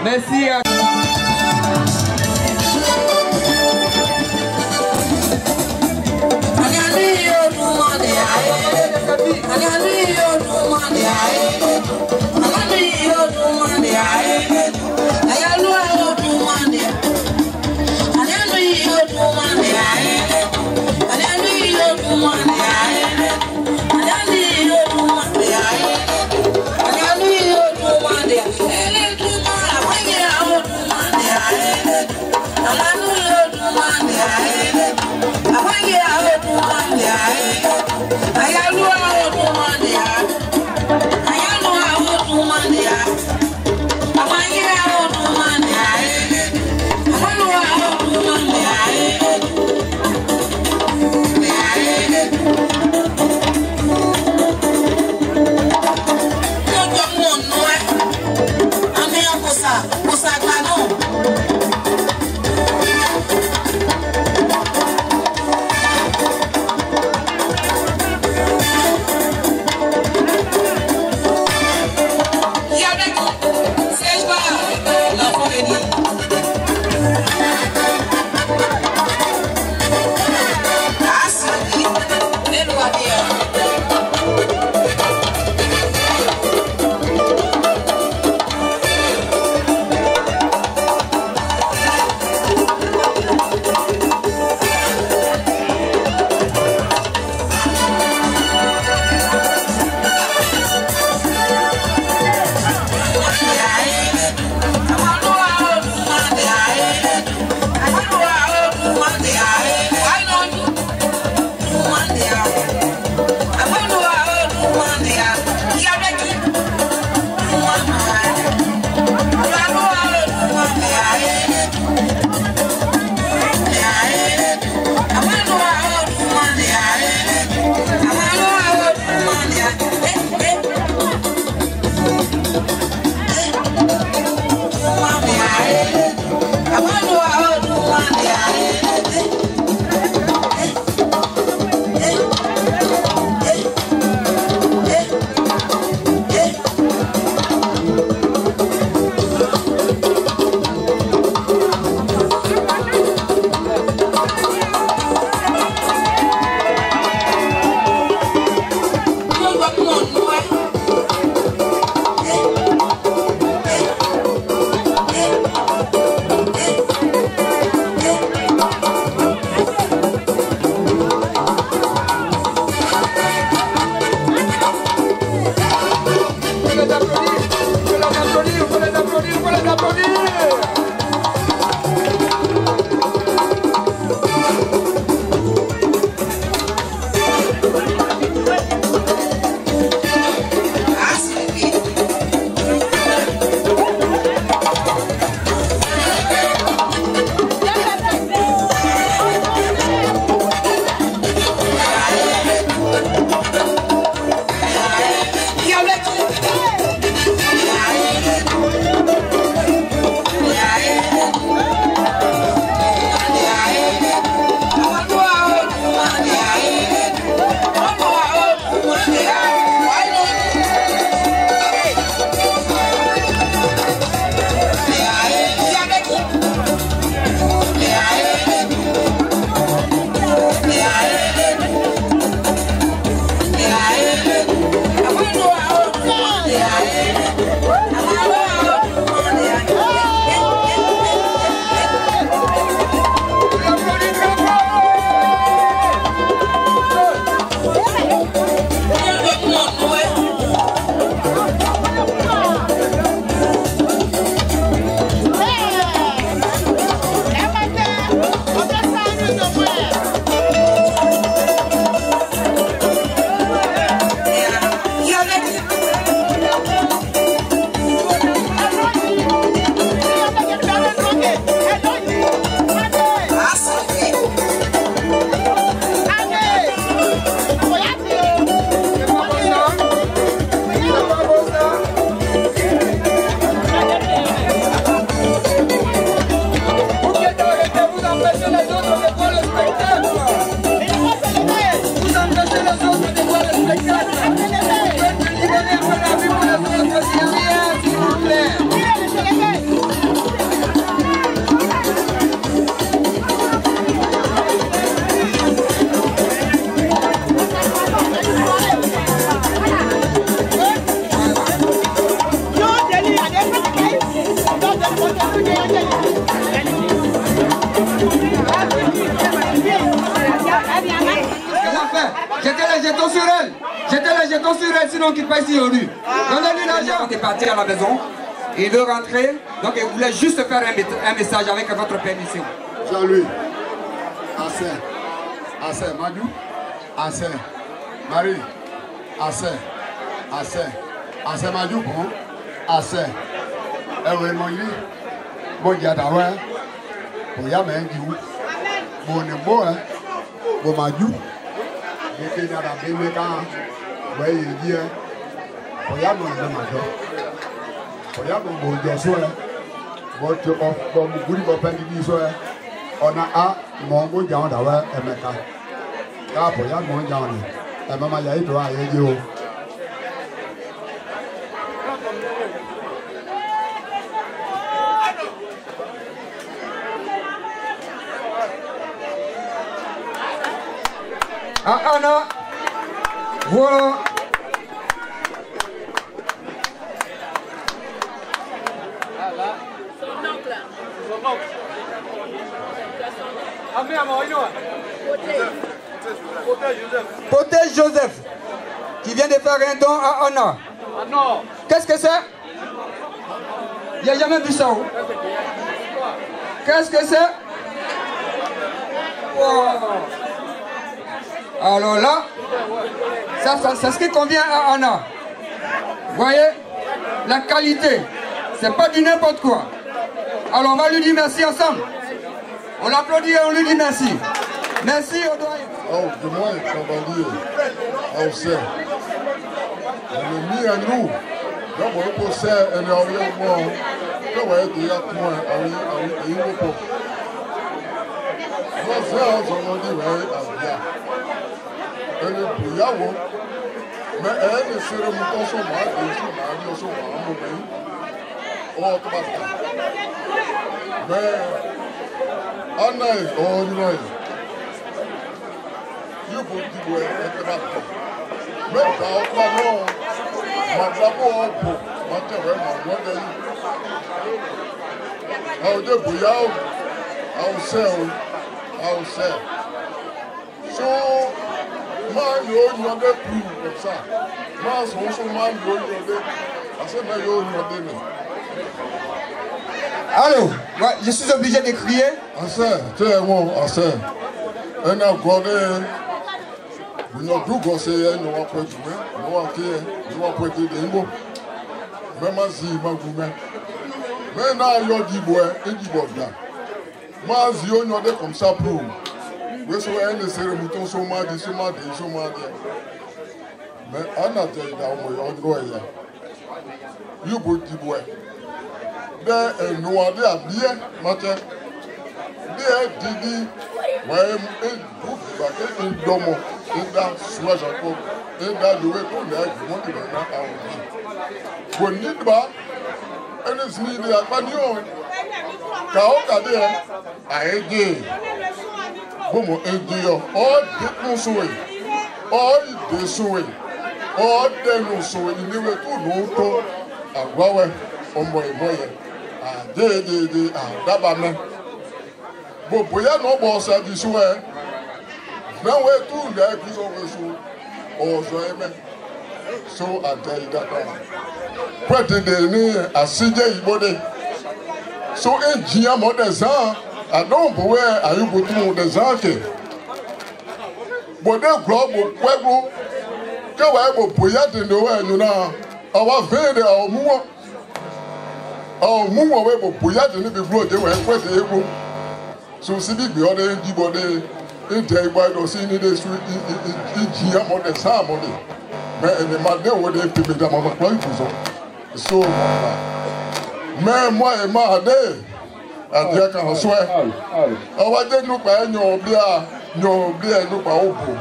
Merci. Jetez les jetons sur elle. Jetez les jetons sur elle, sinon on ne quitte pas ici au rue. Donnez-lui l'argent. Il est parti à la maison. Il veut rentrer. Donc il voulait juste faire un message avec votre permission. Jean-Louis. Assez. Madiou. Assez. Marie. Assez Madiou. Bon. Assez. Ewe Moïse. Bon Yadawa. Bon Yamen Diou. Bon Nebo. Bon Madiou. Bon Yada Bemeka. Bon Yedi. Bon Yamen Diou. Bon Yamen Bon Joshua. Bon Mouguri Bon Pendidi Soa. On a Mongo Jan Dawa Emeka. Là pour Yamen Bon Jan. Et maman Yaï toi Yedio. Ah Anna, voilà. Potège Joseph, qui vient de faire un don à Anna. Qu'est-ce que c'est? Il n'y a jamais vu ça. Qu'est-ce que c'est? Wow. Alors là, c'est ce qui convient à Anna. Vous voyez? La qualité, c'est pas du n'importe quoi. Alors on va lui dire merci ensemble. On l'applaudit et on lui dit merci. Merci au doyen. Oh, de moi, cavalier. Oh, c'est. On est mis à nous. Donc, on peut faire un environnement. Donc, on va être déjà point. Il faut pas. Moi, ça, on dit, oui, à bien. Elle est bouillant. Mais elle est sur le mouton son mal. Elle est sur le mari, son mal, mon pays. Oh, tout va faire. Mais, Anna est ordinaire. You put the way at the back. But out my home, my trouble, whatever, one day. I'll do it out. I'll sell. So, my own mother, what's that? Mass also my own. I said, my own mother. Allô, ouais, je suis obligé de crier. I said, tell one, I said, and I've got it. We not do go say no one put you, no one care, no one put it in go. Mama see my woman. Mais now you're the boy, and the boy down. Mas you know they come ça pour. We so end the ceremony so much, so much. Mais on a dit that on go here. You put the boy. There and no one there bien, matin. There Didi, ouais, in domo. Ida soja ko ida luwe ko na mo ti na awon ko ni ba ene sini de apani o ka o ka de aeje bomo eje yo o de kun sowe o de sowe o de no sowe ni we tu no to agwawe ombo eboye a de daba me bo boya no bo sa di sowe. Now we're doing that, we always also amen. So I tell you that. But the name I see the body. So in Gia Modezan, I don't know where I you go to the Zaki. But the global Pueblo, go able to put in the way, you know. Our very our move. Our move away, but put in the blood, they were quite able. So see the other body. Inte ìgbà ìdọ̀sí ní ilé ìṣú ìjìyà mọ̀dẹ̀ sáà mọ̀dẹ̀ mẹ́ ẹni máa dé òwe dé pèmí dá màmá pẹ̀lú ìfúsọ so mọ̀nà mẹ́ mọ́ ẹ̀ máa dé àdìyẹ kan sọ ẹ̀ ọwọ́ dé nípa ẹ̀ yàn bí ẹ̀ nípa òbò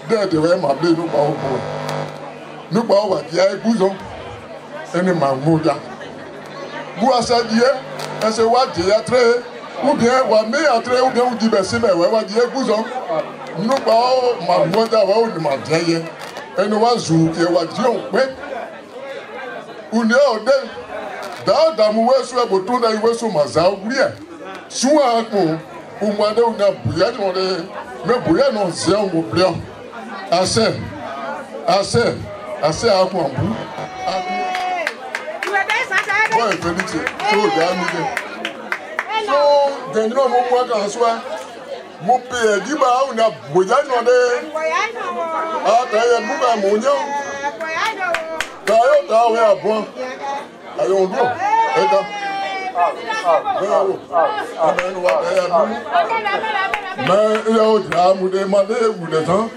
dẹ́ẹ̀dẹ̀ wẹ́ máa dé nípa òbò nípa ọwọ́ àdìyẹ ìgbúzọ ẹni máa mú ya bú aṣáájú yẹ ẹsẹ̀ wá jẹ̀yà tẹ́lẹ̀. Ou bien, ou bien, ou bien, ou dit, ben, c'est, mais, ouais, dit, écoutons, nous, pas, ma moitié, ouais, ou ma vieille, et nous, on joue, et on dit, on, ouais, ou n'est, on est, dans, mon ouais, sur le bouton, dans, il va sur ma zao, bien, soit, ou moi, on a bouillé, on est, mais bouillé, non, c'est un gros blanc, Assez à quoi en bout. Ouais, Félix, tout le gars, donc, mon moi quand soit, mon père dit, bah, on a voyagé dans des. Ah, t'as eu un bout à mon nom. T'as eu à point. Allons, bon. Mais il y a autre à vous demander, vous les gens.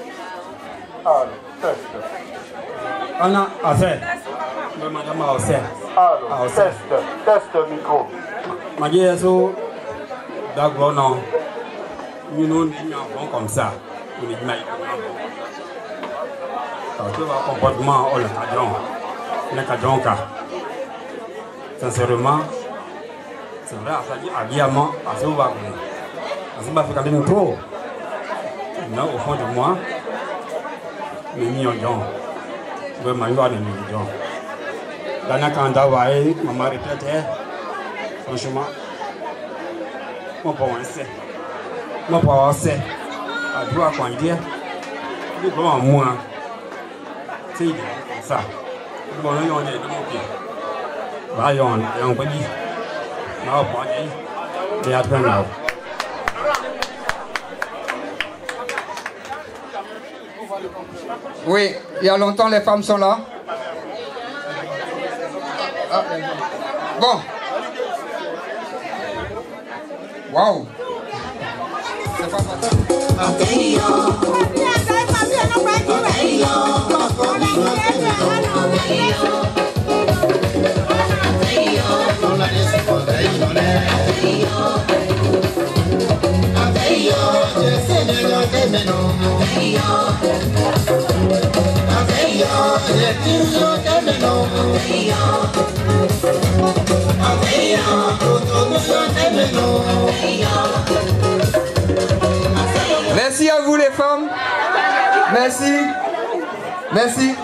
On a assez. Madame a assez. Alors, test micro. Magieso, d'accord, non. Nous nous disons comme ça. Nous disons parce que le comportement, on le cadron. Sincèrement, c'est vrai, ça dit habillement, parce que vous va parce que fait quand même trop. Non, au fond de moi, les millions. Je vais m'en aller les millions. Dans la candawaï, maman répétait, franchement, mon pauvre c'est. Mon pauvre c'est. À toi, quand il dit, il est vraiment moins. C'est ça. Bon, on est de mon pied. Voyons, et on peut dire, non, pas dit, mais après là. Oui, il y a longtemps les femmes sont là. Ah, bon. Waouh. C'est pas facile. Merci à vous les femmes. Merci. Merci.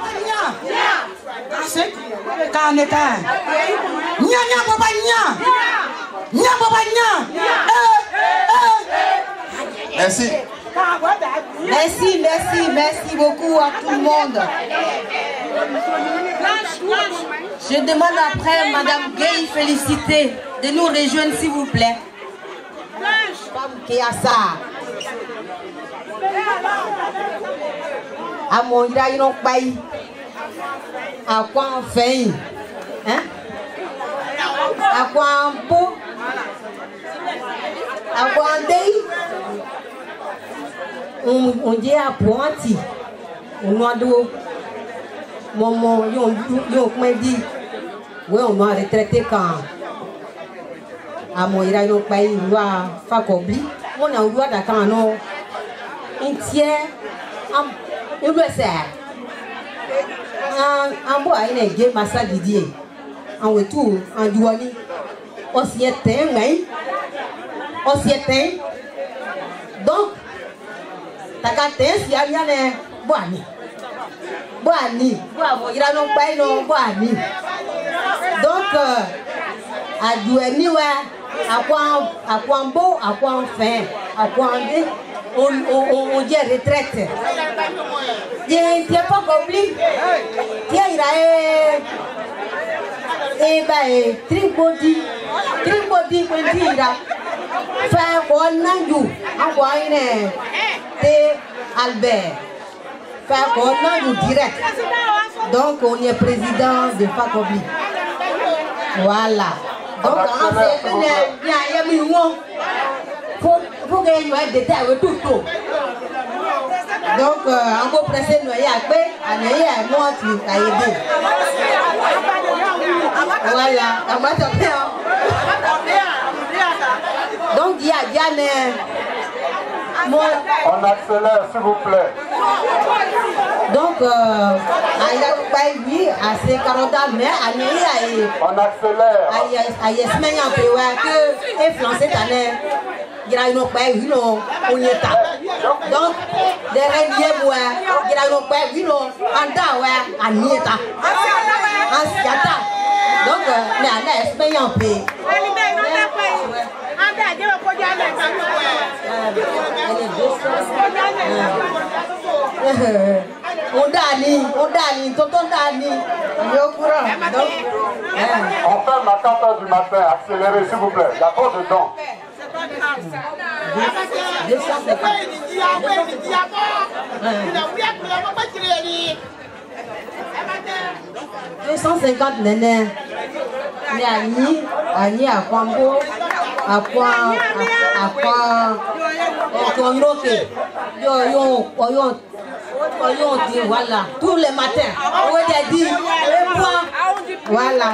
Merci. Merci beaucoup à tout le monde. Je demande après Madame Gay Félicité de nous rejoindre s'il vous plaît. À mon iraï pays, à quoi on fait, hein? À quoi on peut, à quoi on dit à Pointi, on doit maman, on m'a dit, oui, on m'a retraité quand à mon iraï pays, on doit faire cobli, on a eu droit d'accord, non, un tiers. Il doit faire un bois il est gay massa Didier en retour en douani on s'y éteint mais on s'y éteint donc ta carte si y a rien boani il a non pas non boani donc à douani ouais à quoi beau à quoi fin à quoi on dit retraite. Il n'y a pas compris. Il a tribody, il a fait un nandu, Albert. Faire un nandu direct. Donc on est président de Fakobli. Voilà. Donc on fait faut que nous ayons des détails tout. Donc, on va presser nous à moi tu as aidé. Voilà, donc il y a on accélère s'il vous plaît. Donc, on accélère. Il y a une autre pays, non, on y est. Donc, des règles, il y a une autre pays, non, en temps, en y est. En Siata. Donc, la Espagne en paix. On dani, tonton dani. Yo courant. On ferme à 4 h du matin, accélérez s'il vous plaît, il y a trop de temps. 250 nénés. Mais Annie à Kwambo, à voilà, tous les matins. On a dit, voilà.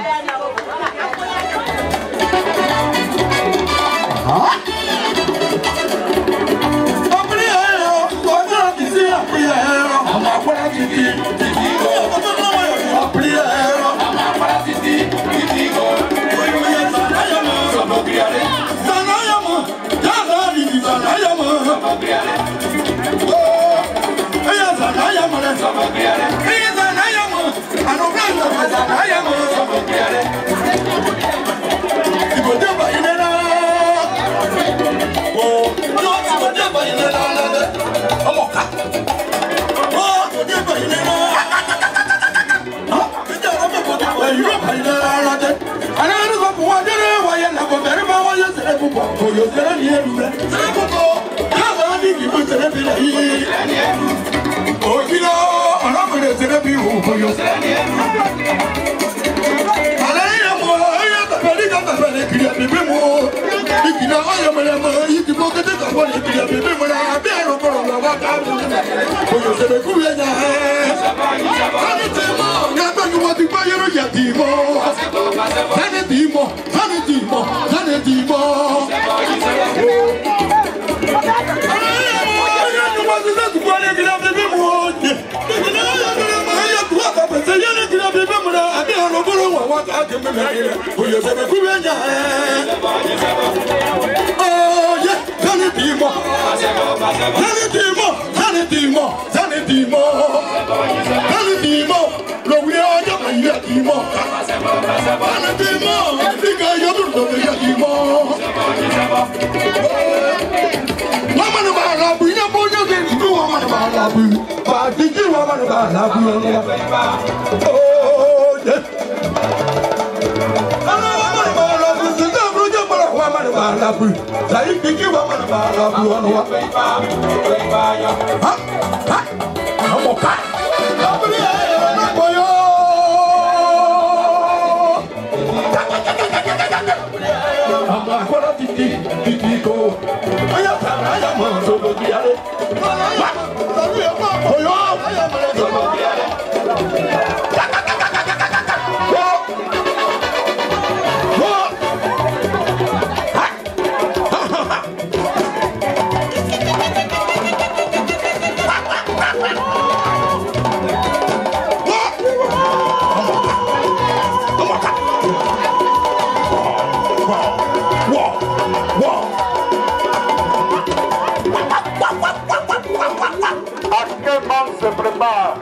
Se prépare.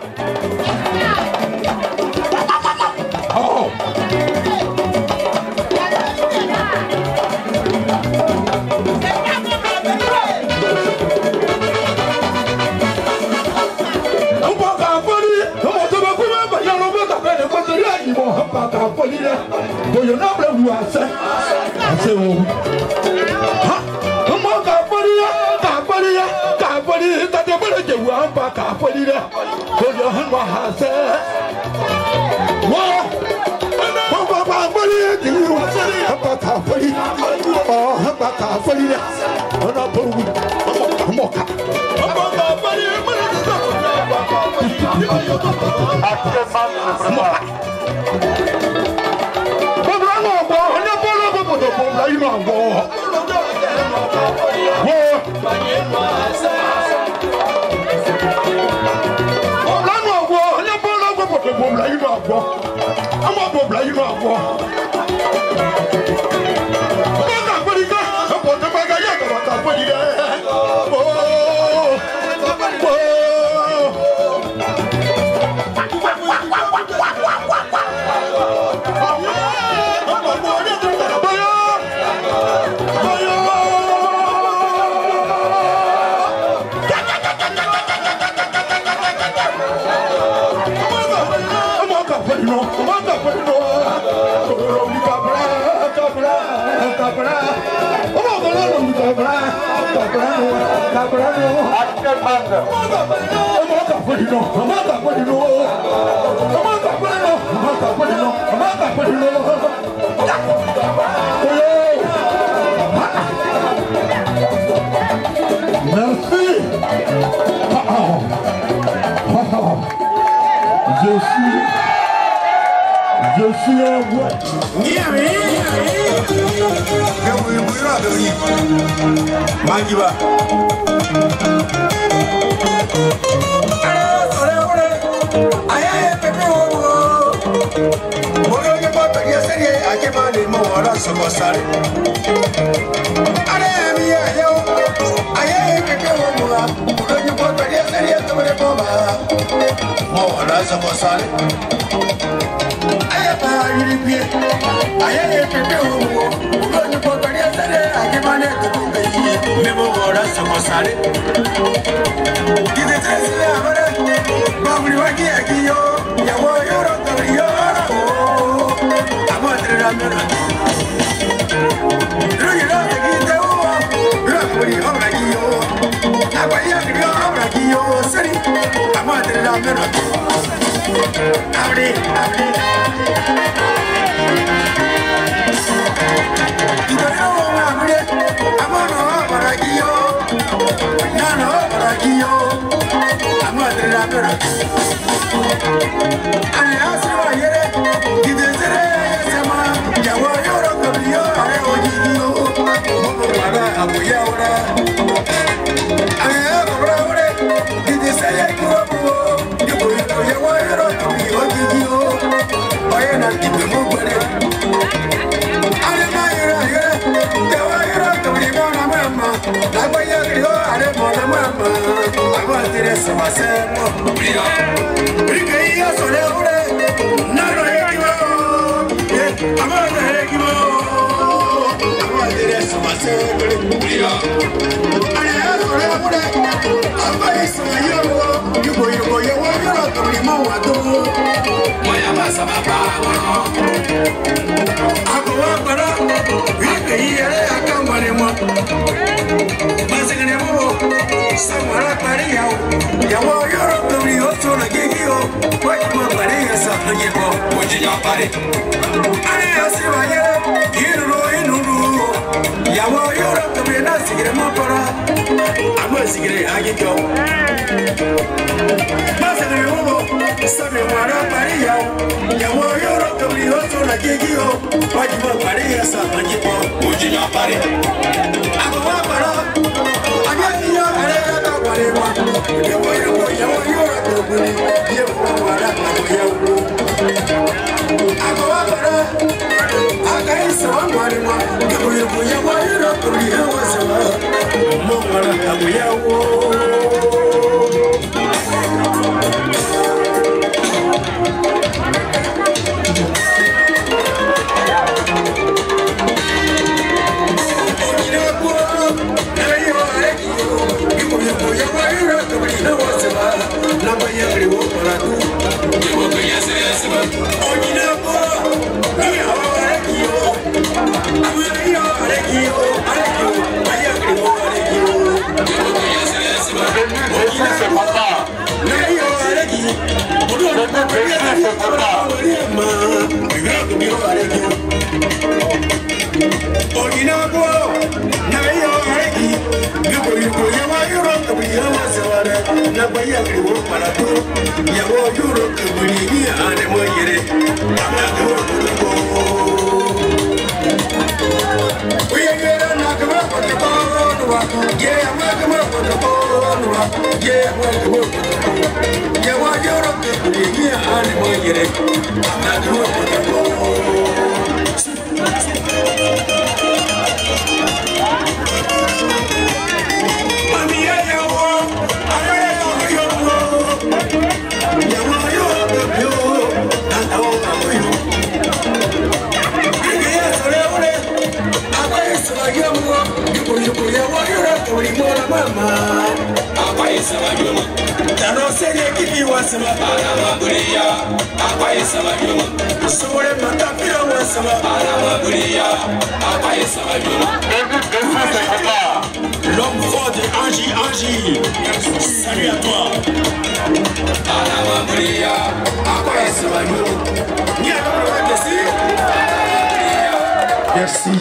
Je suis un roi. Mama, apa isa wajuma, tano senye Miki wasama Alama Buria Apaye Samabio Sore Matapira wasama Alama Buria Apaye Samabio L'homme fort de Angie salut à toi Alama Buria Apaye Samabio Merci.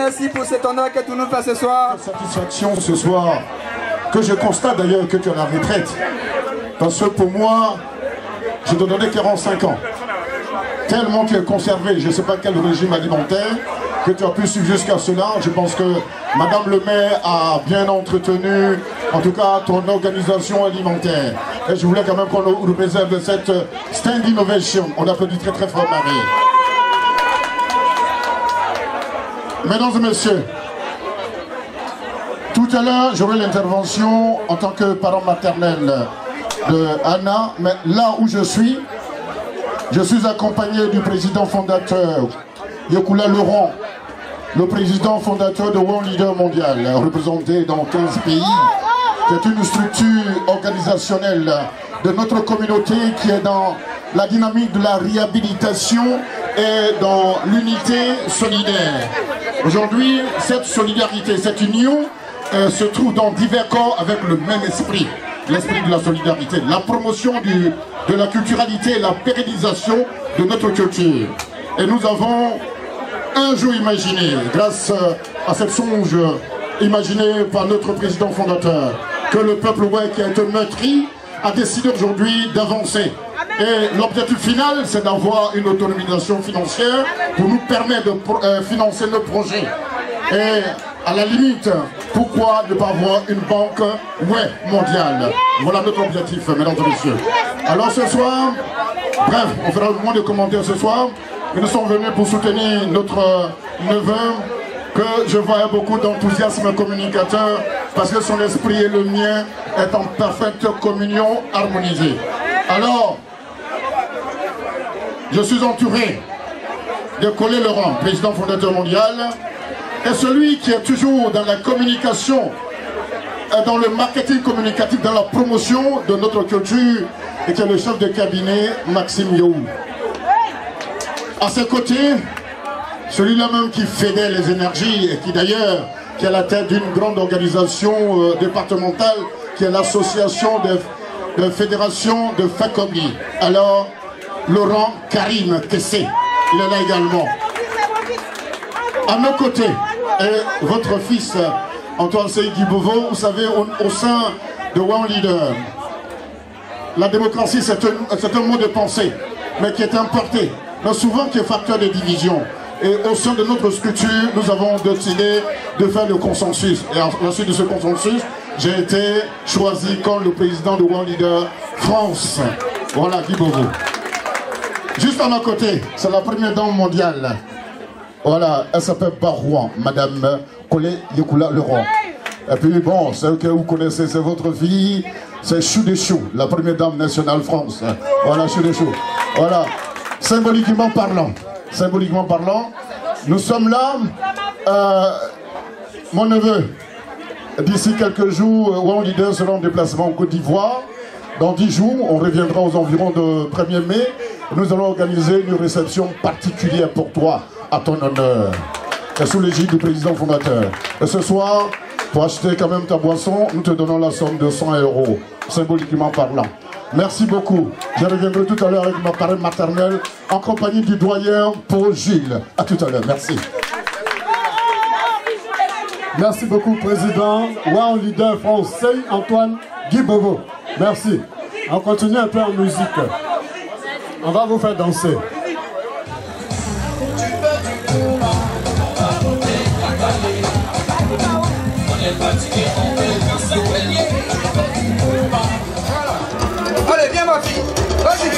Merci pour cet honneur que tu nous fais ce soir. Satisfaction ce soir, que je constate d'ailleurs que tu es à la retraite. Parce que pour moi, je te donnais 45 ans. Tellement tu es conservé, je ne sais pas quel régime alimentaire, que tu as pu suivre jusqu'à cela. Je pense que Madame le maire a bien entretenu, en tout cas, ton organisation alimentaire. Et je voulais quand même qu'on nous réserve cette stand innovation. On applaudit très très fort Marie. Mesdames et messieurs, tout à l'heure, j'aurai l'intervention en tant que parent maternel de Anna, mais là où je suis accompagné du président fondateur Yekula Laurent, le président fondateur de One Leader Mondial, représenté dans 15 pays. C'est une structure organisationnelle de notre communauté qui est dans la dynamique de la réhabilitation et dans l'unité solidaire. Aujourd'hui, cette solidarité, cette union se trouve dans divers corps avec le même esprit. L'esprit de la solidarité, la promotion de la culturalité et la pérennisation de notre culture. Et nous avons un jour imaginé, grâce à cette songe imaginée par notre président fondateur, que le peuple ouai qui a été meurtri a décidé aujourd'hui d'avancer. Et l'objectif final, c'est d'avoir une autonomisation financière pour nous permettre de financer nos projets. Et à la limite, pourquoi ne pas avoir une banque mondiale? Voilà notre objectif, mesdames et messieurs. Alors ce soir, bref, on fera le moins de commentaires ce soir. Nous sommes venus pour soutenir notre neveu, que je vois beaucoup d'enthousiasme communicateur, parce que son esprit et le mien est en parfaite communion harmonisée. Alors, je suis entouré de Collet Laurent, président fondateur mondial, et celui qui est toujours dans la communication, dans le marketing communicatif, dans la promotion de notre culture, et qui est le chef de cabinet Maxime Yohou. À ses côtés, celui-là même qui fédère les énergies et qui d'ailleurs est à la tête d'une grande organisation départementale qui est l'association de fédération de FACOMI. Alors, Laurent Karim Kessé, il est là également. À nos côtés, et votre fils Antoine Sey Guibovo, vous savez, au sein de One Leader, la démocratie c'est un mot de pensée, mais qui est importé, mais souvent qui est facteur de division. Et au sein de notre structure, nous avons décidé de faire le consensus. Et à la suite de ce consensus, j'ai été choisi comme le président de One Leader France. Voilà, Guibovo. Juste à ma côté, c'est la première dame mondiale. Voilà, elle s'appelle Barouan, Madame Collet Yekula Laurent. Et puis bon, celle que vous connaissez, c'est votre fille, c'est Chou de Chou, la première dame nationale France. Voilà, Chou de Chou. Voilà, symboliquement parlant, nous sommes là. Mon neveu, d'ici quelques jours, One Leader sera en déplacement en Côte d'Ivoire. Dans 10 jours, on reviendra aux environs de 1er mai. Nous allons organiser une réception particulière pour toi, à ton honneur, et sous l'égide du président fondateur. Et ce soir, pour acheter quand même ta boisson, nous te donnons la somme de 100 €, symboliquement parlant. Merci beaucoup. Je reviendrai tout à l'heure avec ma parraine maternelle, en compagnie du doyen Paul Gilles. À tout à l'heure. Merci. Merci beaucoup, président. One Leader France, Antoine Guibovo. Merci. On continue un peu en musique. On va vous faire danser. Allez, viens ma fille. Vas-y.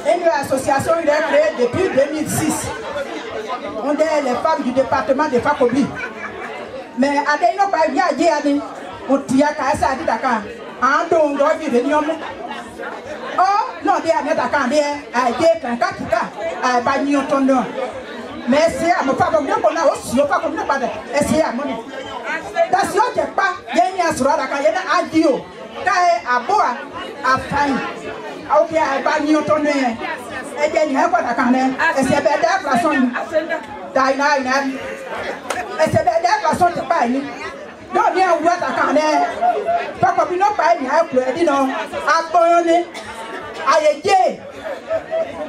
Une association il est créée depuis 2006. On est les femmes du département de Fakobi. Mais à des gens qui viennent dire, on tient qu'à ça dit d'accord. En don doit vivre de nous. Oh non, des années d'accord, des aider quand katika, bani on tourne. Mais c'est à mon pas comme nous qu'on a aussi, pas comme nous pas. Et c'est à mon. Dans ce qui est pas, il y a une assurance d'accord, il y a un adio. Quand à boire, à faim. Ok, bani on tourne. Et il y a une quoi d'accord, et c'est belle façon. D'ailleurs, et c'est belle façon de pas. Donc, il y a un boîte à carnet. Pas comme une autre paille, il y a un peu de non. À bonne, à aider.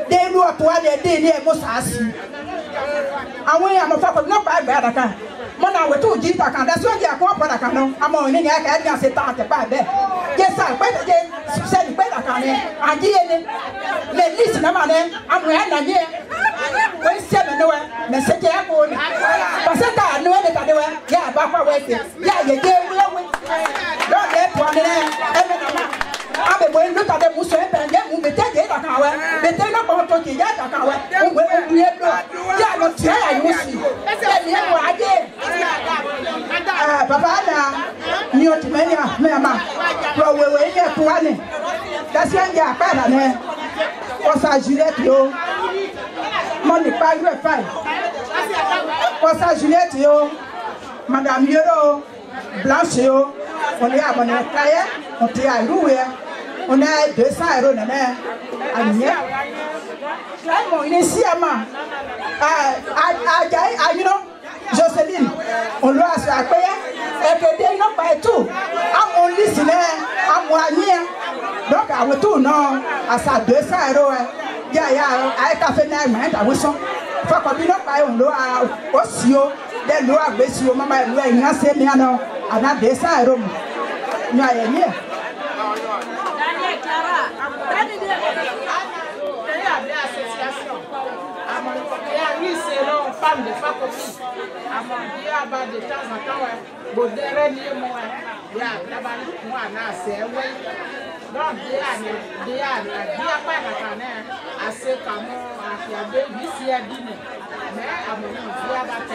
Des lois pour aller aider les mots assis. Ah oui, à mon frère, comme une autre paille, à Dakar. Mon amour, tout dit à quand. D'ailleurs, il y a quoi pour Dakar, non? À mon nez, il y a quelqu'un qui s'est tenté pas bien. Qu'est-ce que ça? C'est du pain à carnet. À dire, les listes, non, à moi, un ami. Oui, c'est mais c'est un peu. Parce que nous, on est à deux, il y a un bafou, il y a des deux, donc les points de l'air, ah, mais moi, nous avons des mousses, vous mettez des d'accord, mettez le ponton qui y a d'accord, on veut oublier le il y a le tien à nous aussi. C'est bien, moi, papa, ni au Timenia, maman, pour oui, pour aller. That's why you are pas là, on s'agilette, yo. Mon n'est pas eu faille. On s'agilette, yo. Madame Yoro, Blanche, yo. On est à mon cahier, on est à louer. On a 200 euros, nana. À Nia. Il est ici à moi. Jocelyne, on doit se payer. Et que des gens pas tout. À mon lycée, à moyen. Donc, à retour, non, à ça 200 euros. Il y a un café n'a rien à vous son. Faut qu'on ne pas on doit aussi des lois à Bessio, maman, il y a une assez bien, non, à 200 euros. Nous avons mis. Oui, c'est là, femme de Fakobi. À mon Dieu, de temps en temps, bon, derrière moi, il y a là-bas, moi, c'est oui. Donc, il y a pas de canard, assez comme il y a deux ici à dîner. Mais à mon Dieu, il y a pas de